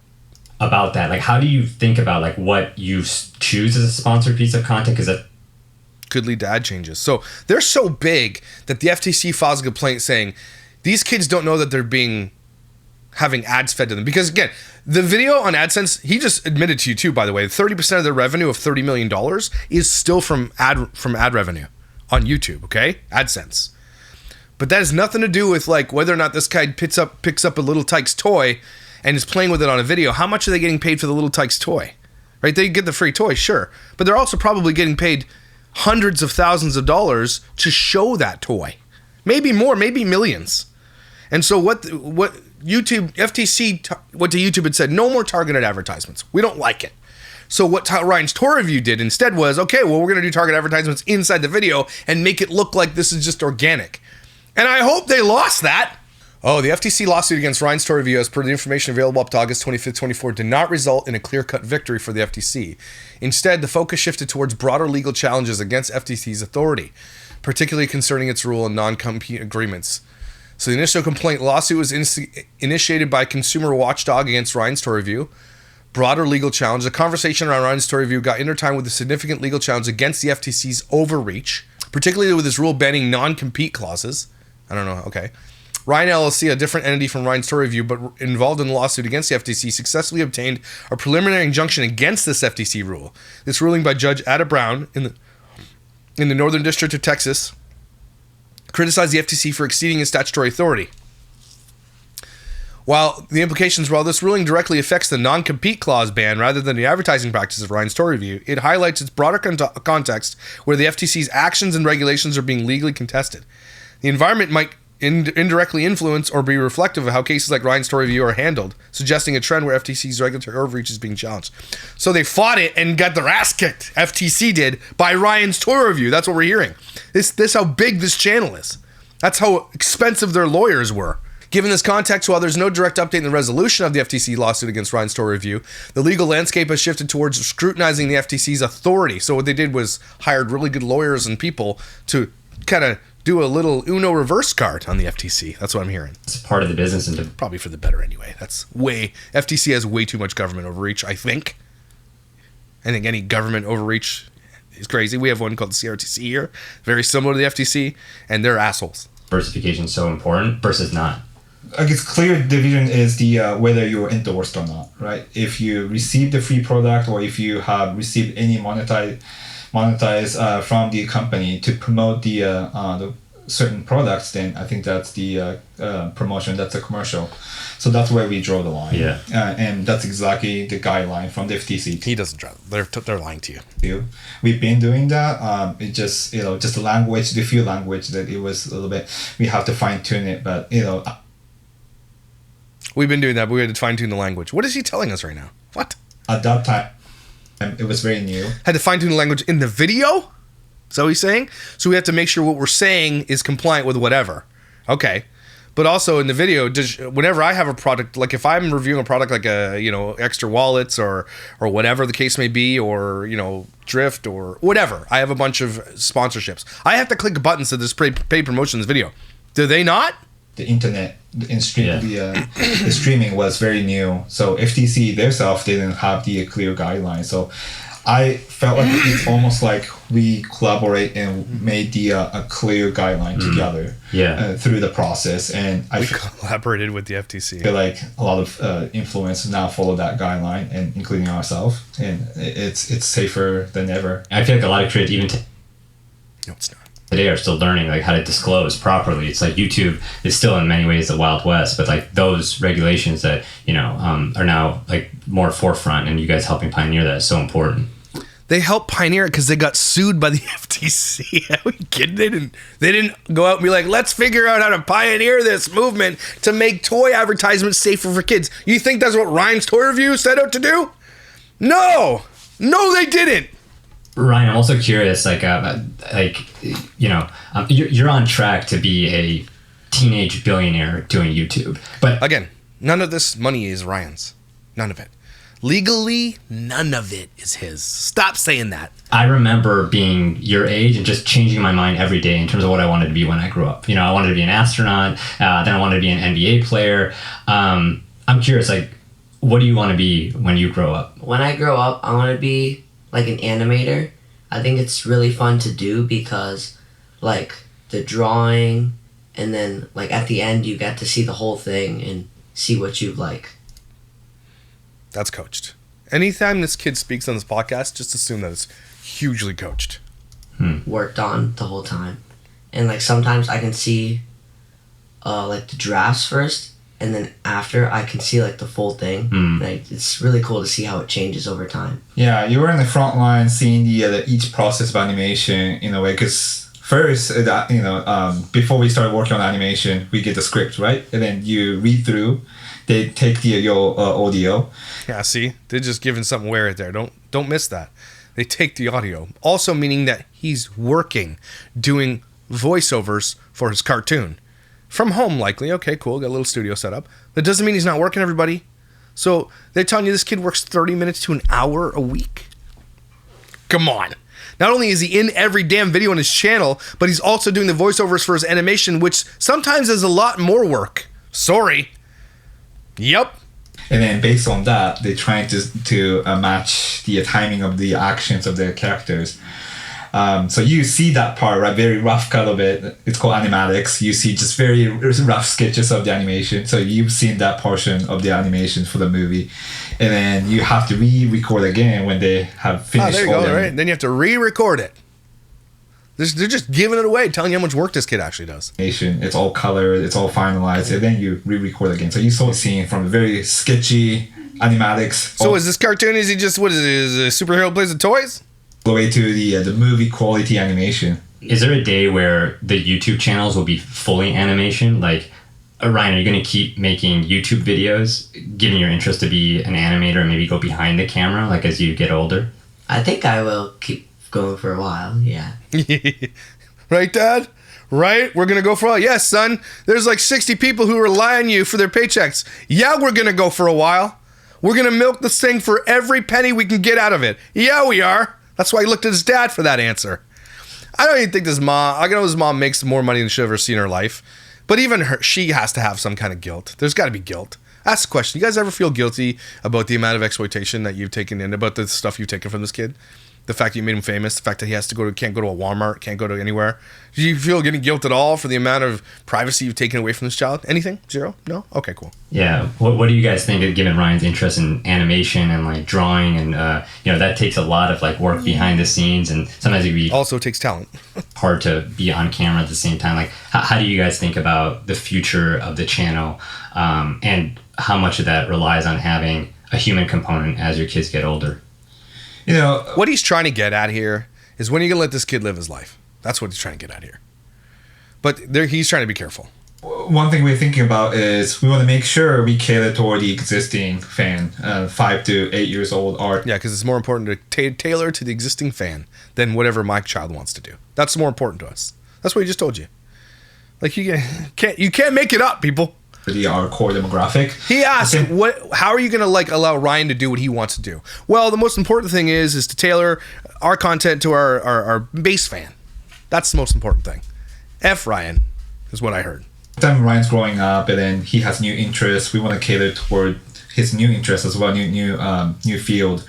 About that, like, how do you think about like what you choose as a sponsored piece of content? Because that could lead to ad changes. So they're so big that the FTC files a complaint saying these kids don't know that they're having ads fed to them. Because again, the video on AdSense, he just admitted to you too, by the way, 30% of their revenue of $30 million is still from ad revenue on YouTube, okay? AdSense. But that has nothing to do with like whether or not this guy picks up a Little Tykes toy and is playing with it on a video. How much are they getting paid for the Little Tykes toy? Right? They get the free toy, sure. But they're also probably getting paid hundreds of thousands of dollars to show that toy. Maybe more, maybe millions. And so what YouTube, FTC went to YouTube and said, no more targeted advertisements. We don't like it. So what Ryan's Toy Review did instead was, okay, well, we're going to do targeted advertisements inside the video and make it look like this is just organic. And I hope they lost that. Oh, the FTC lawsuit against Ryan's Toy Review, as per the information available up to August 25th, 24, did not result in a clear-cut victory for the FTC. Instead, the focus shifted towards broader legal challenges against FTC's authority, particularly concerning its rule in non-compete agreements. So the initial complaint lawsuit was initiated by Consumer Watchdog against Ryan's Toy Review. Broader legal challenge. The conversation around Ryan's Toy Review got intertwined with a significant legal challenge against the FTC's overreach, particularly with its rule banning non-compete clauses. I don't know, okay. Ryan LLC, a different entity from Ryan's Toy Review, but involved in the lawsuit against the FTC, successfully obtained a preliminary injunction against this FTC rule. This ruling by Judge Ada Brown in the Northern District of Texas criticized the FTC for exceeding its statutory authority. While this ruling directly affects the non-compete clause ban rather than the advertising practices of Ryan's Toy Review, it highlights its broader context where the FTC's actions and regulations are being legally contested. The environment might indirectly influence or be reflective of how cases like Ryan's Toy Review are handled, suggesting a trend where FTC's regulatory overreach is being challenged. So they fought it and got their ass kicked, FTC did, by Ryan's Toy Review. That's what we're hearing. This how big this channel is. That's how expensive their lawyers were. Given this context, while there's no direct update in the resolution of the FTC lawsuit against Ryan's Toy Review, the legal landscape has shifted towards scrutinizing the FTC's authority. So what they did was hired really good lawyers and people to kind of do a little Uno reverse card on the FTC. That's what I'm hearing. It's part of the business. And probably for the better anyway. FTC has way too much government overreach, I think. I think any government overreach is crazy. We have one called the CRTC here, very similar to the FTC, and they're assholes. Diversification is so important versus not. I guess clear division is the whether you're endorsed or not, right? If you receive the free product or if you have received any monetize from the company to promote the certain products, then I think that's the promotion, that's a commercial. So that's where we draw the line. Yeah. And that's exactly the guideline from the FTC. He doesn't draw. They're lying to you. We've been doing that. It just the language, the few language that it was a little bit. We have to fine tune it, but we've been doing that, but we had to fine tune the language. What is he telling us right now? What? At that time, it was very new. Had to fine tune the language in the video? Is that what he's saying? So we have to make sure what we're saying is compliant with whatever. Okay. But also in the video, whenever I have a product, like if I'm reviewing a product like extra wallets or whatever the case may be, or Drift or whatever, I have a bunch of sponsorships. I have to click buttons to this paid promotions video. Do they not? The internet the streaming was very new, so FTC themselves didn't have the clear guidelines. So I felt like it's almost like we collaborate and made a clear guideline together through the process. And I collaborated with the FTC. feel like a lot of influencers now follow that guideline, and including ourselves. And it's safer than ever. I feel like a lot of creators, even No, it's not. today, are still learning like how to disclose properly. It's like YouTube is still in many ways the Wild West, but like those regulations that are now like more forefront, and you guys helping pioneer that is so important. They helped pioneer it because they got sued by the FTC. Are we kidding? They didn't go out and be like, let's figure out how to pioneer this movement to make toy advertisements safer for kids. You think that's what Ryan's Toy Review set out to do? No, they didn't. Ryan, I'm also curious, you're on track to be a teenage billionaire doing YouTube, but Again, none of this money is Ryan's. None of it. Legally, none of it is his. Stop saying that. I remember being your age and just changing my mind every day in terms of what I wanted to be when I grew up. I wanted to be an astronaut, then I wanted to be an NBA player. I'm curious, what do you want to be when you grow up? When I grow up, I want to be like an animator. I think it's really fun to do because like the drawing, and then like at the end you get to see the whole thing and see what you like. That's coached. Anytime this kid speaks on this podcast, just assume that it's hugely coached. Worked on the whole time. And like sometimes I can see like the drafts first, and then after I can see like the full thing. Like it's really cool to see how it changes over time. Yeah, you were in the front line seeing the each process of animation in a way, because first before we started working on animation, we get the script, right? And then you read through, they take your audio. Yeah, see? They're just giving something away right there. Don't miss that. They take the audio. Also meaning that he's working, doing voiceovers for his cartoon. From home, likely. Okay, cool. Got a little studio set up. That doesn't mean he's not working, everybody. So they're telling you this kid works 30 minutes to an hour a week? Come on. Not only is he in every damn video on his channel, but he's also doing the voiceovers for his animation, which sometimes is a lot more work. Sorry. Yep. And then based on that, they're trying to match the timing of the actions of their characters. So you see that part, right? Very rough cut of it. It's called animatics. You see just very rough sketches of the animation. So you've seen that portion of the animation for the movie. And then you have to re-record again when they have finished. There you go, right? Then you have to re-record it. They're just giving it away, telling you how much work this kid actually does. It's all colored, it's all finalized, and then you re-record again. So you saw the scene from very sketchy animatics. So is this cartoon, is he just, what is it, is it a superhero plays with toys? All the way to the movie quality animation. Is there a day where the YouTube channels will be fully animation? Like, Ryan, are you going to keep making YouTube videos, given your interest to be an animator and maybe go behind the camera, like as you get older? I think I will keep going for a while, yeah. Right, Dad? Right? We're going to go for a while. Yes, son. There's like 60 people who rely on you for their paychecks. Yeah, we're going to go for a while. We're going to milk this thing for every penny we can get out of it. Yeah, we are. That's why he looked at his dad for that answer. I don't even think his mom, I know his mom makes more money than she'll ever see in her life. But even her, she has to have some kind of guilt. There's got to be guilt. Ask the question. You guys ever feel guilty about the amount of exploitation that you've taken in, about the stuff you've taken from this kid? The fact that you made him famous, the fact that he can't go to a Walmart, can't go to anywhere. Do you feel getting guilt at all for the amount of privacy you've taken away from this child? Anything? Zero? No? Okay, cool. Yeah. What do you guys think, given Ryan's interest in animation and like drawing, and that takes a lot of like work behind the scenes, and sometimes it can be also takes talent. hard to be on camera at the same time. Like, how do you guys think about the future of the channel, and how much of that relies on having a human component as your kids get older? What he's trying to get at here is, when are you going to let this kid live his life? That's what he's trying to get at here. But he's trying to be careful. One thing we're thinking about is we want to make sure we cater toward the existing fan, 5 to 8 years old art. Yeah, because it's more important to tailor to the existing fan than whatever my child wants to do. That's more important to us. That's what he just told you. Like, you can't make it up, people. Our core demographic. He asked, how are you going to allow Ryan to do what he wants to do? Well, the most important thing is to tailor our content to our base fan. That's the most important thing. F Ryan is what I heard. Time Ryan's growing up, and then he has new interests. We want to cater toward his new interests as well, new field.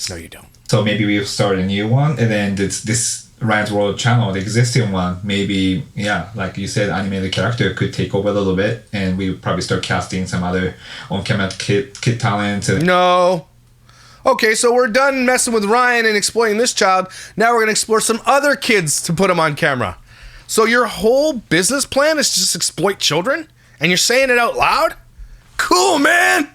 No, you don't. So maybe we start a new one, and then this Ryan's World channel, the existing one, maybe, yeah, like you said, animated character could take over a little bit, and we probably start casting some other on-camera kid talent. No. Okay, so we're done messing with Ryan and exploiting this child. Now we're going to explore some other kids to put them on camera. So your whole business plan is to just exploit children? And you're saying it out loud? Cool, man!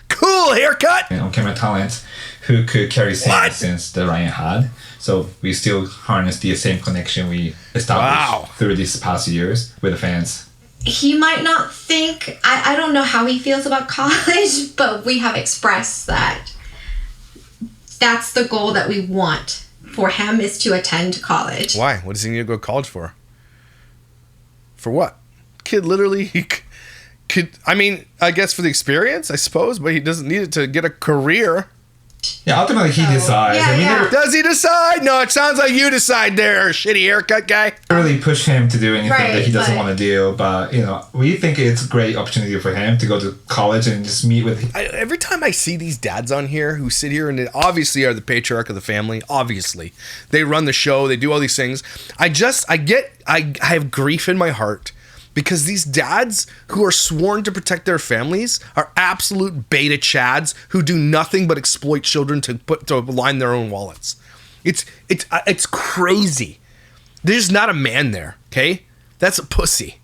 Cool haircut! And on-camera talent who could carry same essence that Ryan had. So we still harness the same connection we established through these past years with the fans. He might not think, I don't know how he feels about college, but we have expressed that that's the goal that we want for him, is to attend college. Why? What does he need to go to college for? For what? Kid literally, he could, I mean, I guess for the experience, I suppose, but he doesn't need it to get a career. Yeah, ultimately he decides. Yeah, yeah. Does he decide? No, it sounds like you decide there, shitty haircut guy. Really push him to do anything that he doesn't but- want to do, but we think it's a great opportunity for him to go to college and just meet with. Every time I see these dads on here who sit here and they obviously are the patriarch of the family, obviously they run the show, they do all these things. I have grief in my heart because these dads who are sworn to protect their families are absolute beta chads who do nothing but exploit children to line their own wallets. It's crazy. There's not a man there, okay? That's a pussy.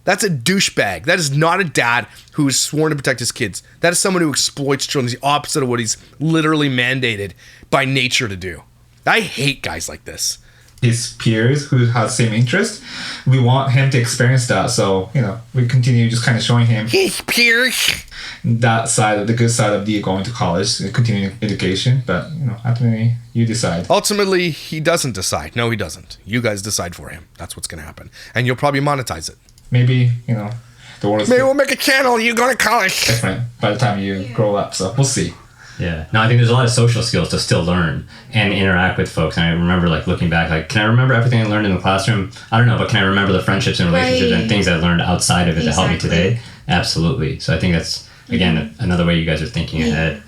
That's a douchebag. That is not a dad who is sworn to protect his kids. That is someone who exploits children. He's the opposite of what he's literally mandated by nature to do. I hate guys like this. His peers who have same interest, we want him to experience that. So we continue just kind of showing him His peers. that side of the good side of the going to college, continuing education. But ultimately you decide. Ultimately, he doesn't decide. No, he doesn't. You guys decide for him. That's what's going to happen. And you'll probably monetize it. Maybe the world is Maybe we'll make a channel. You go to college. different by the time you grow up. So we'll see. Yeah. No, I think there's a lot of social skills to still learn and interact with folks. And I remember looking back, can I remember everything I learned in the classroom? I don't know, but can I remember the friendships and relationships and things I learned outside of it that helped me today? Absolutely. So I think that's, again, another way you guys are thinking ahead.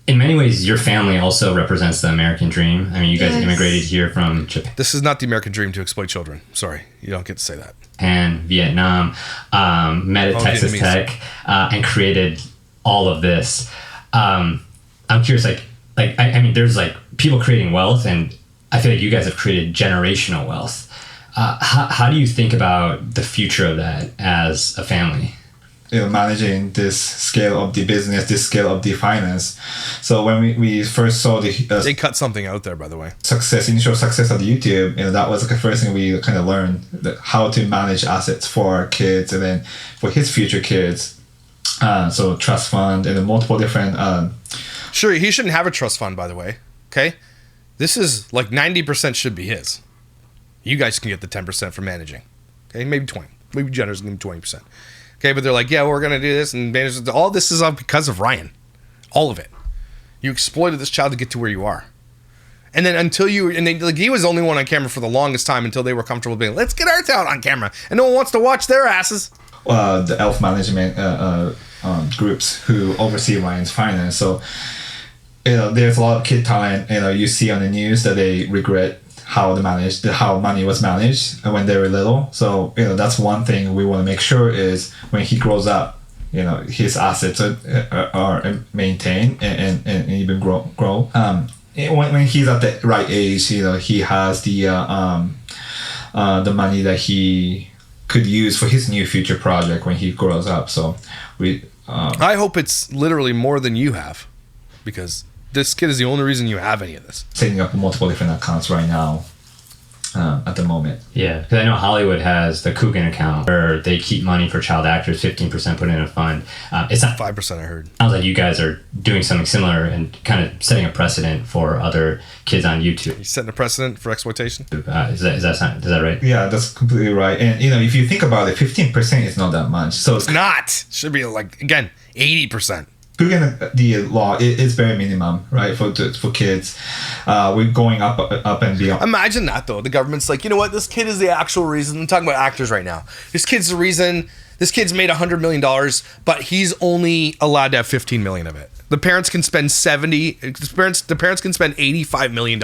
In many ways, your family also represents the American dream. I mean, you guys immigrated here from This is not the American dream to exploit children. Sorry, you don't get to say that. Japan, Vietnam, met at Texas Vietnamese. Tech, and created all of this. I'm curious, I mean, there's people creating wealth, and I feel like you guys have created generational wealth. How do you think about the future of that as a family? Managing this scale of the business, this scale of the finance. So when we first saw the They cut something out there, by the way. initial success of the YouTube, that was the first thing we kind of learned, that how to manage assets for our kids and then for his future kids. So trust fund and then multiple different. Sure, he shouldn't have a trust fund, by the way. Okay? This is 90% should be his. You guys can get the 10% for managing. Okay? Maybe 20. Maybe generous give him 20%. Okay, but they're like, yeah, we're going to do this and manage. All this is all because of Ryan. All of it. You exploited this child to get to where you are. And then he was the only one on camera for the longest time until they were comfortable being, let's get our talent on camera. And no one wants to watch their asses. The elf management groups who oversee Ryan's finance. So, there's a lot of kid talent. You see on the news that they regret how money was managed when they were little. So, that's one thing we want to make sure is when he grows up, his assets are maintained and even grow. When he's at the right age, he has the money that he could use for his new future project when he grows up. So I hope it's literally more than you have, because this kid is the only reason you have any of this. Setting up multiple different accounts right now at the moment. Yeah, because I know Hollywood has the Coogan account where they keep money for child actors, 15% put in a fund. It's not 5% I heard. Sounds like you guys are doing something similar and kind of setting a precedent for other kids on YouTube. He's setting a precedent for exploitation. Is that right? Yeah, that's completely right. And if you think about it, 15% is not that much. So It's not. Should be again, 80%. the law is very minimum, right, for kids. We're going up and beyond. Imagine that though. The government's like, you know what? This kid is the actual reason. I'm talking about actors right now. This kid's the reason. This kid's made $100 million, but he's only allowed to have 15 million of it. The parents can spend The parents can spend $85 million.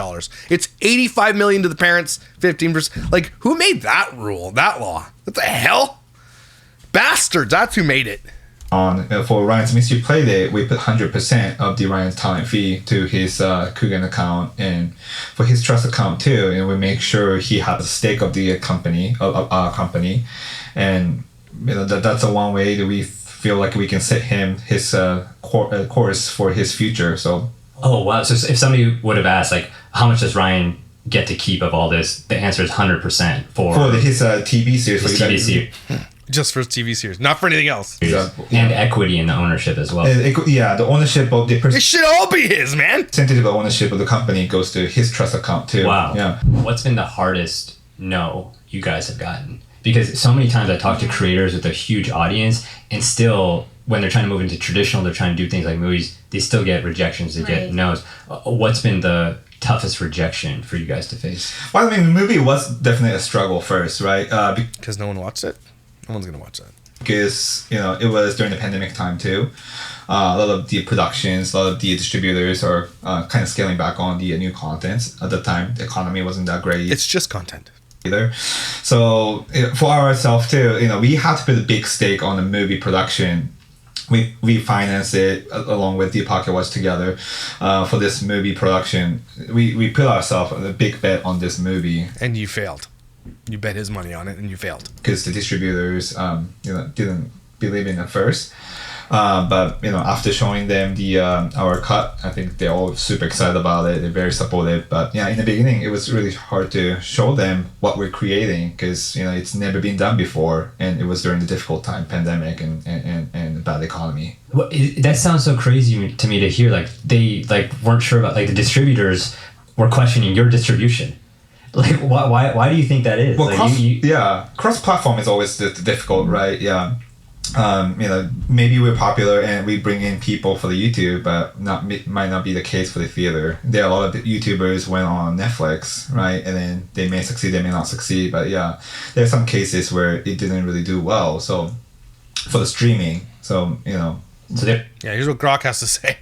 It's $85 million to the parents, 15%. Like, who made that rule? That law? What the hell? Bastards. That's who made it. For Ryan's Mystery Playdate, we put 100% of the Ryan's talent fee to his Coogan account, and for his trust account too. And we make sure he has a stake of the company, of our company, and that's the one way that we feel like we can set him his course for his future. So. Oh wow! So if somebody would have asked, like, how much does Ryan get to keep of all this? The answer is 100% for his TV series. His TV series. Just for TV series, not for anything else. Exactly. And equity in the ownership as well. The ownership of the It should all be his, man. percentage of ownership of the company goes to his trust account too. Wow. Yeah. What's been the hardest no you guys have gotten? Because so many times I talk to creators with a huge audience, and still, when they're trying to move into traditional, they're trying to do things like movies, they still get rejections, they get no's. What's been the toughest rejection for you guys to face? Well, I mean, the movie was definitely a struggle first, right? Because no one watched it. No one's gonna watch that. Because it was during the pandemic time too. A lot of the productions, a lot of the distributors are kind of scaling back on the new content. At the time, the economy wasn't that great It's just content. either. So for ourselves too, we had to put a big stake on the movie production. We financed it along with the Pocket Watch together for this movie production. We put ourselves a big bet on this movie. And you failed. You bet his money on it, and you failed. Because the distributors, didn't believe in it first. But after showing them the our cut, I think they're all super excited about it. They're very supportive. But yeah, in the beginning, it was really hard to show them what we're creating because it's never been done before, and it was during the difficult time, pandemic and bad economy. Well, that sounds so crazy to me to hear. Like they weren't sure about, like, the distributors were questioning your distribution. Like, why do you think that is? Well, like, cross-platform is always difficult, right? Yeah. Maybe we're popular and we bring in people for the YouTube, but might not be the case for the theater. There are a lot of YouTubers went on Netflix, right? And then they may succeed, they may not succeed. But yeah, there are some cases where it didn't really do well. So for the streaming, So here's what Grok has to say.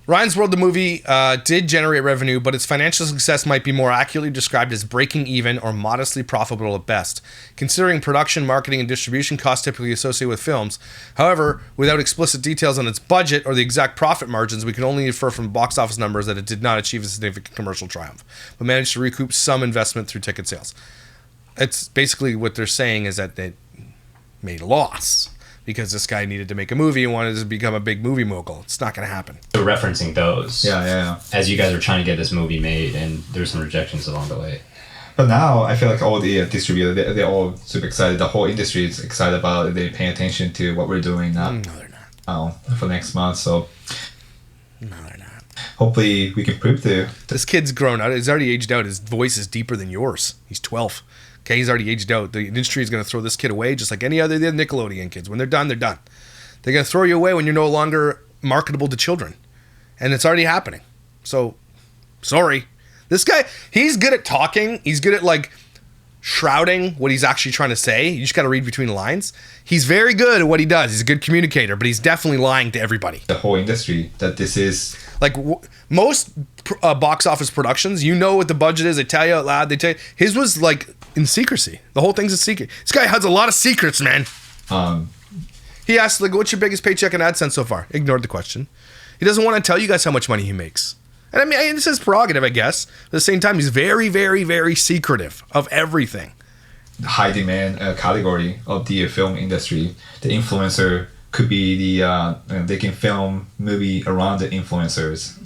Ryan's World, the movie, did generate revenue, but its financial success might be more accurately described as breaking even or modestly profitable at best, considering production, marketing, and distribution costs typically associated with films. However, without explicit details on its budget or the exact profit margins, we can only infer from box office numbers that it did not achieve a significant commercial triumph, but managed to recoup some investment through ticket sales. It's basically what they're saying is that they made a loss. Because this guy needed to make a movie and wanted to become a big movie mogul. It's not going to happen. so referencing those. yeah. As you guys were trying to get this movie made, and there's some rejections along the way. But now I feel like all the distributors, they're all super excited. The whole industry is excited about it. They pay attention to what we're doing now. No, they're not. For next month. So No, they're not. hopefully we can prove to. This kid's grown out. He's already aged out. His voice is deeper than yours. He's 12. Okay, he's already aged out. The industry is going to throw this kid away just like any other Nickelodeon kids. When they're done, they're done. They're going to throw you away when you're no longer marketable to children. And it's already happening. So, sorry. This guy, he's good at talking. He's good at, shrouding what he's actually trying to say. You just got to read between the lines. He's very good at what he does. He's a good communicator, but he's definitely lying to everybody. The whole industry, that this is... Most box office productions, what the budget is. They tell you out loud. They tell you. His was, in secrecy. The whole thing's a secret. This guy has a lot of secrets, man. He asked, what's your biggest paycheck in AdSense so far? Ignored the question. He doesn't want to tell you guys how much money he makes. And I mean, this is prerogative, I guess. At the same time, he's very, very, very secretive of everything. High demand category of the film industry. The influencer could be they can film movie around the influencers.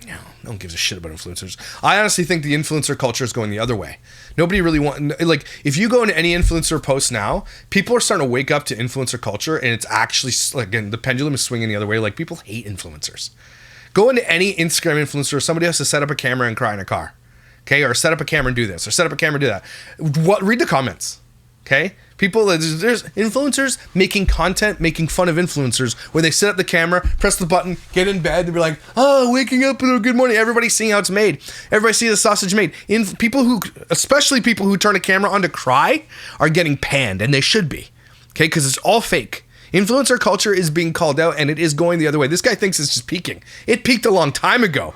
No one gives a shit about influencers. I honestly think the influencer culture is going the other way. Nobody really if you go into any influencer post now, people are starting to wake up to influencer culture, and it's actually, again, the pendulum is swinging the other way. People hate influencers. Go into any Instagram influencer, somebody has to set up a camera and cry in a car. Okay, or set up a camera and do this, or set up a camera and do that. Read the comments. Okay? There's influencers making content, making fun of influencers, where they set up the camera, press the button, get in bed, and be like, oh, waking up, good morning. Everybody's seeing how it's made. Everybody sees the sausage made. Especially people who turn a camera on to cry, are getting panned, and they should be. Okay? Because it's all fake. Influencer culture is being called out, and it is going the other way. This guy thinks it's just peaking. It peaked a long time ago.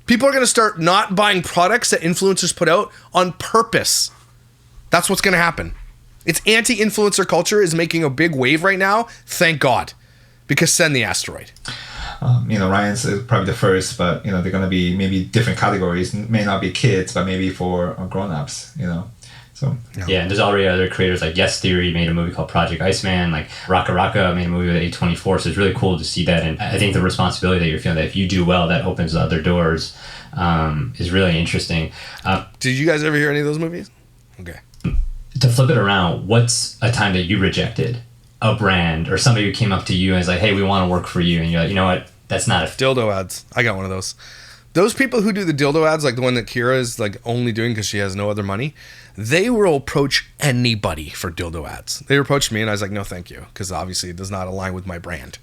People are going to start not buying products that influencers put out on purpose. That's what's going to happen. It's anti-influencer culture is making a big wave right now. Thank God. Because send the asteroid. Ryan's probably the first, but, they're going to be maybe different categories. May not be kids, but maybe for grown-ups, So. Yeah, and there's already other creators like Yes Theory made a movie called Project Iceman, like Raka Raka made a movie with A24, so it's really cool to see that. And I think the responsibility that you're feeling, that if you do well, that opens other doors, is really interesting. Did you guys ever hear any of those movies? Okay. To flip it around, what's a time that you rejected a brand or somebody who came up to you and is like, hey, we want to work for you, and you're like, you know what, that's not a dildo ads. I got one of those. Those people who do the dildo ads, like the one that Kira is like only doing because she has no other money, they will approach anybody for dildo ads. They approached me and I was like, no, thank you, because obviously it does not align with my brand.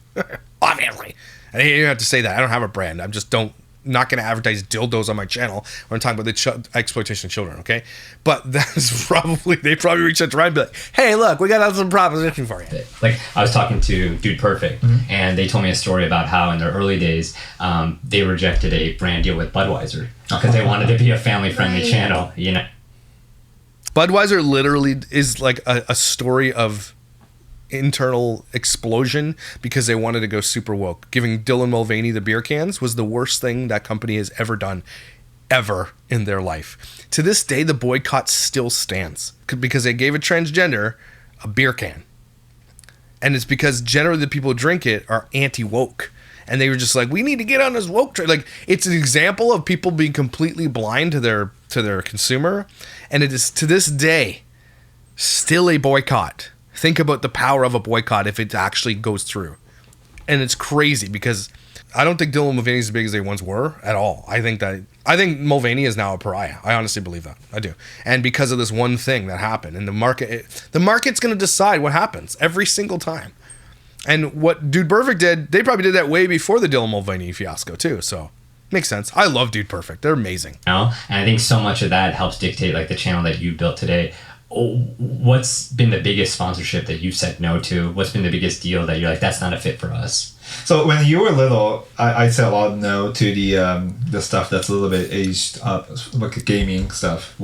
Obviously. And you don't have to say that. I don't have a brand. I'm just not going to advertise dildos on my channel when I'm talking about the exploitation of children, okay? But that's they probably reach out to Ryan and be like, hey, look, we got some proposition for you. Like, I was talking to Dude Perfect, and they told me a story about how in their early days, they rejected a brand deal with Budweiser because they wanted to be a family-friendly channel, Budweiser literally is like a story of internal explosion because they wanted to go super woke. Giving Dylan Mulvaney the beer cans was the worst thing that company has ever done, ever in their life. To this day, the boycott still stands because they gave a transgender a beer can. And it's because generally the people who drink it are anti-woke. And they were just like, we need to get on this woke train. Like, it's an example of people being completely blind to their consumer. And it is, to this day, still a boycott. Think about the power of a boycott if it actually goes through. And it's crazy because I don't think Dylan Mulvaney is as big as they once were at all. I think Mulvaney is now a pariah. I honestly believe that. I do. And because of this one thing that happened. And the market's going to decide what happens every single time. And what Dude Perfect did, they probably did that way before the Dylan Mulvaney fiasco too. So makes sense. I love Dude Perfect. They're amazing. And I think so much of that helps dictate like the channel that you built today. What's been the biggest sponsorship that you've said no to? What's been the biggest deal that you're like, that's not a fit for us? So when you were little, I said a lot of no to the stuff that's a little bit aged up, like gaming stuff.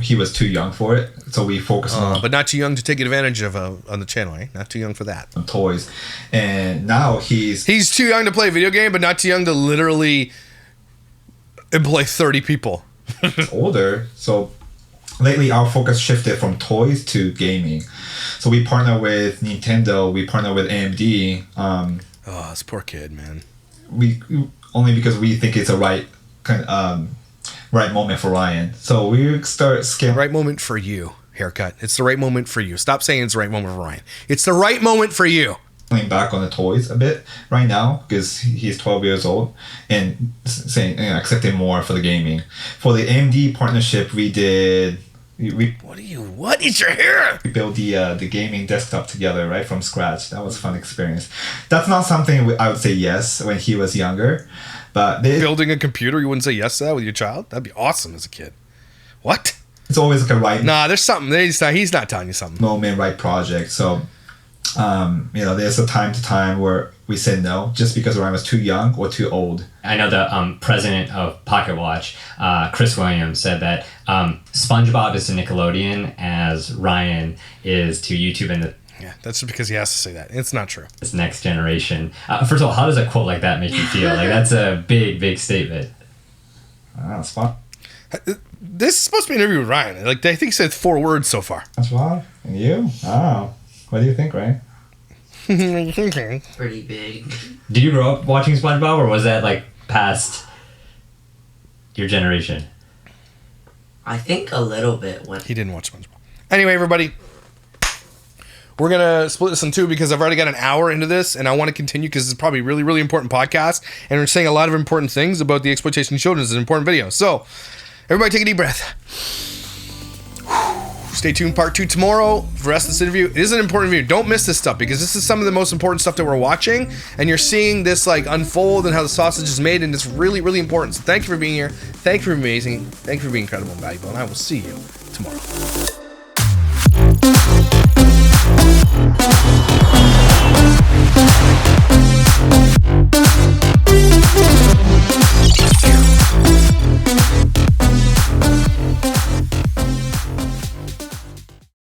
He was too young for it, so we focused on. But not too young to take advantage of on the channel, eh? Not too young for that. Toys, and now he's too young to play a video game, but not too young to literally employ 30 people. older, so. Lately, our focus shifted from toys to gaming. So we partner with Nintendo. We partner with AMD. This poor kid, man. We only because we think it's a right moment for Ryan. So we start scaling. Right moment for you, haircut. It's the right moment for you. Stop saying it's the right moment for Ryan. It's the right moment for you. Playing back on the toys a bit right now because he's 12 years old and saying accepting more for the gaming. For the AMD partnership, we did. What is your hair? We built the gaming desktop together, right, from scratch. That was a fun experience. That's not something I would say yes when he was younger, but building a computer, you wouldn't say yes to that with your child? That'd be awesome as a kid. What? It's always like a right. Nah, there's something. He's not telling you something. Moment, right project. So, there's a time to time where we said no just because Ryan was too young or too old. I know the president of Pocket Watch, Chris Williams, said that SpongeBob is to Nickelodeon as Ryan is to YouTube and yeah, that's just because he has to say that. It's not true. This next generation. First of all, how does a quote like that make you feel? Like, that's a big, big statement. That's fun. This is supposed to be an interview with Ryan. Like, I think he said 4 words so far. That's fun. And you? Oh. What do you think, Ryan? Pretty big. Did you grow up watching SpongeBob, or was that like past your generation? I think a little bit when he didn't watch SpongeBob. Anyway, everybody, we're gonna split this in 2 because I've already got an hour into this, and I want to continue because it's probably a really, really important podcast, and we're saying a lot of important things about the exploitation of children. It's an important video. So, everybody, take a deep breath. Stay tuned, part 2 tomorrow for the rest of this interview. It is an important interview. Don't miss this stuff because this is some of the most important stuff that we're watching, and you're seeing this like unfold and how the sausage is made, and it's really, really important. So thank you for being here. Thank you for being amazing. Thank you for being incredible and valuable, and I will see you tomorrow.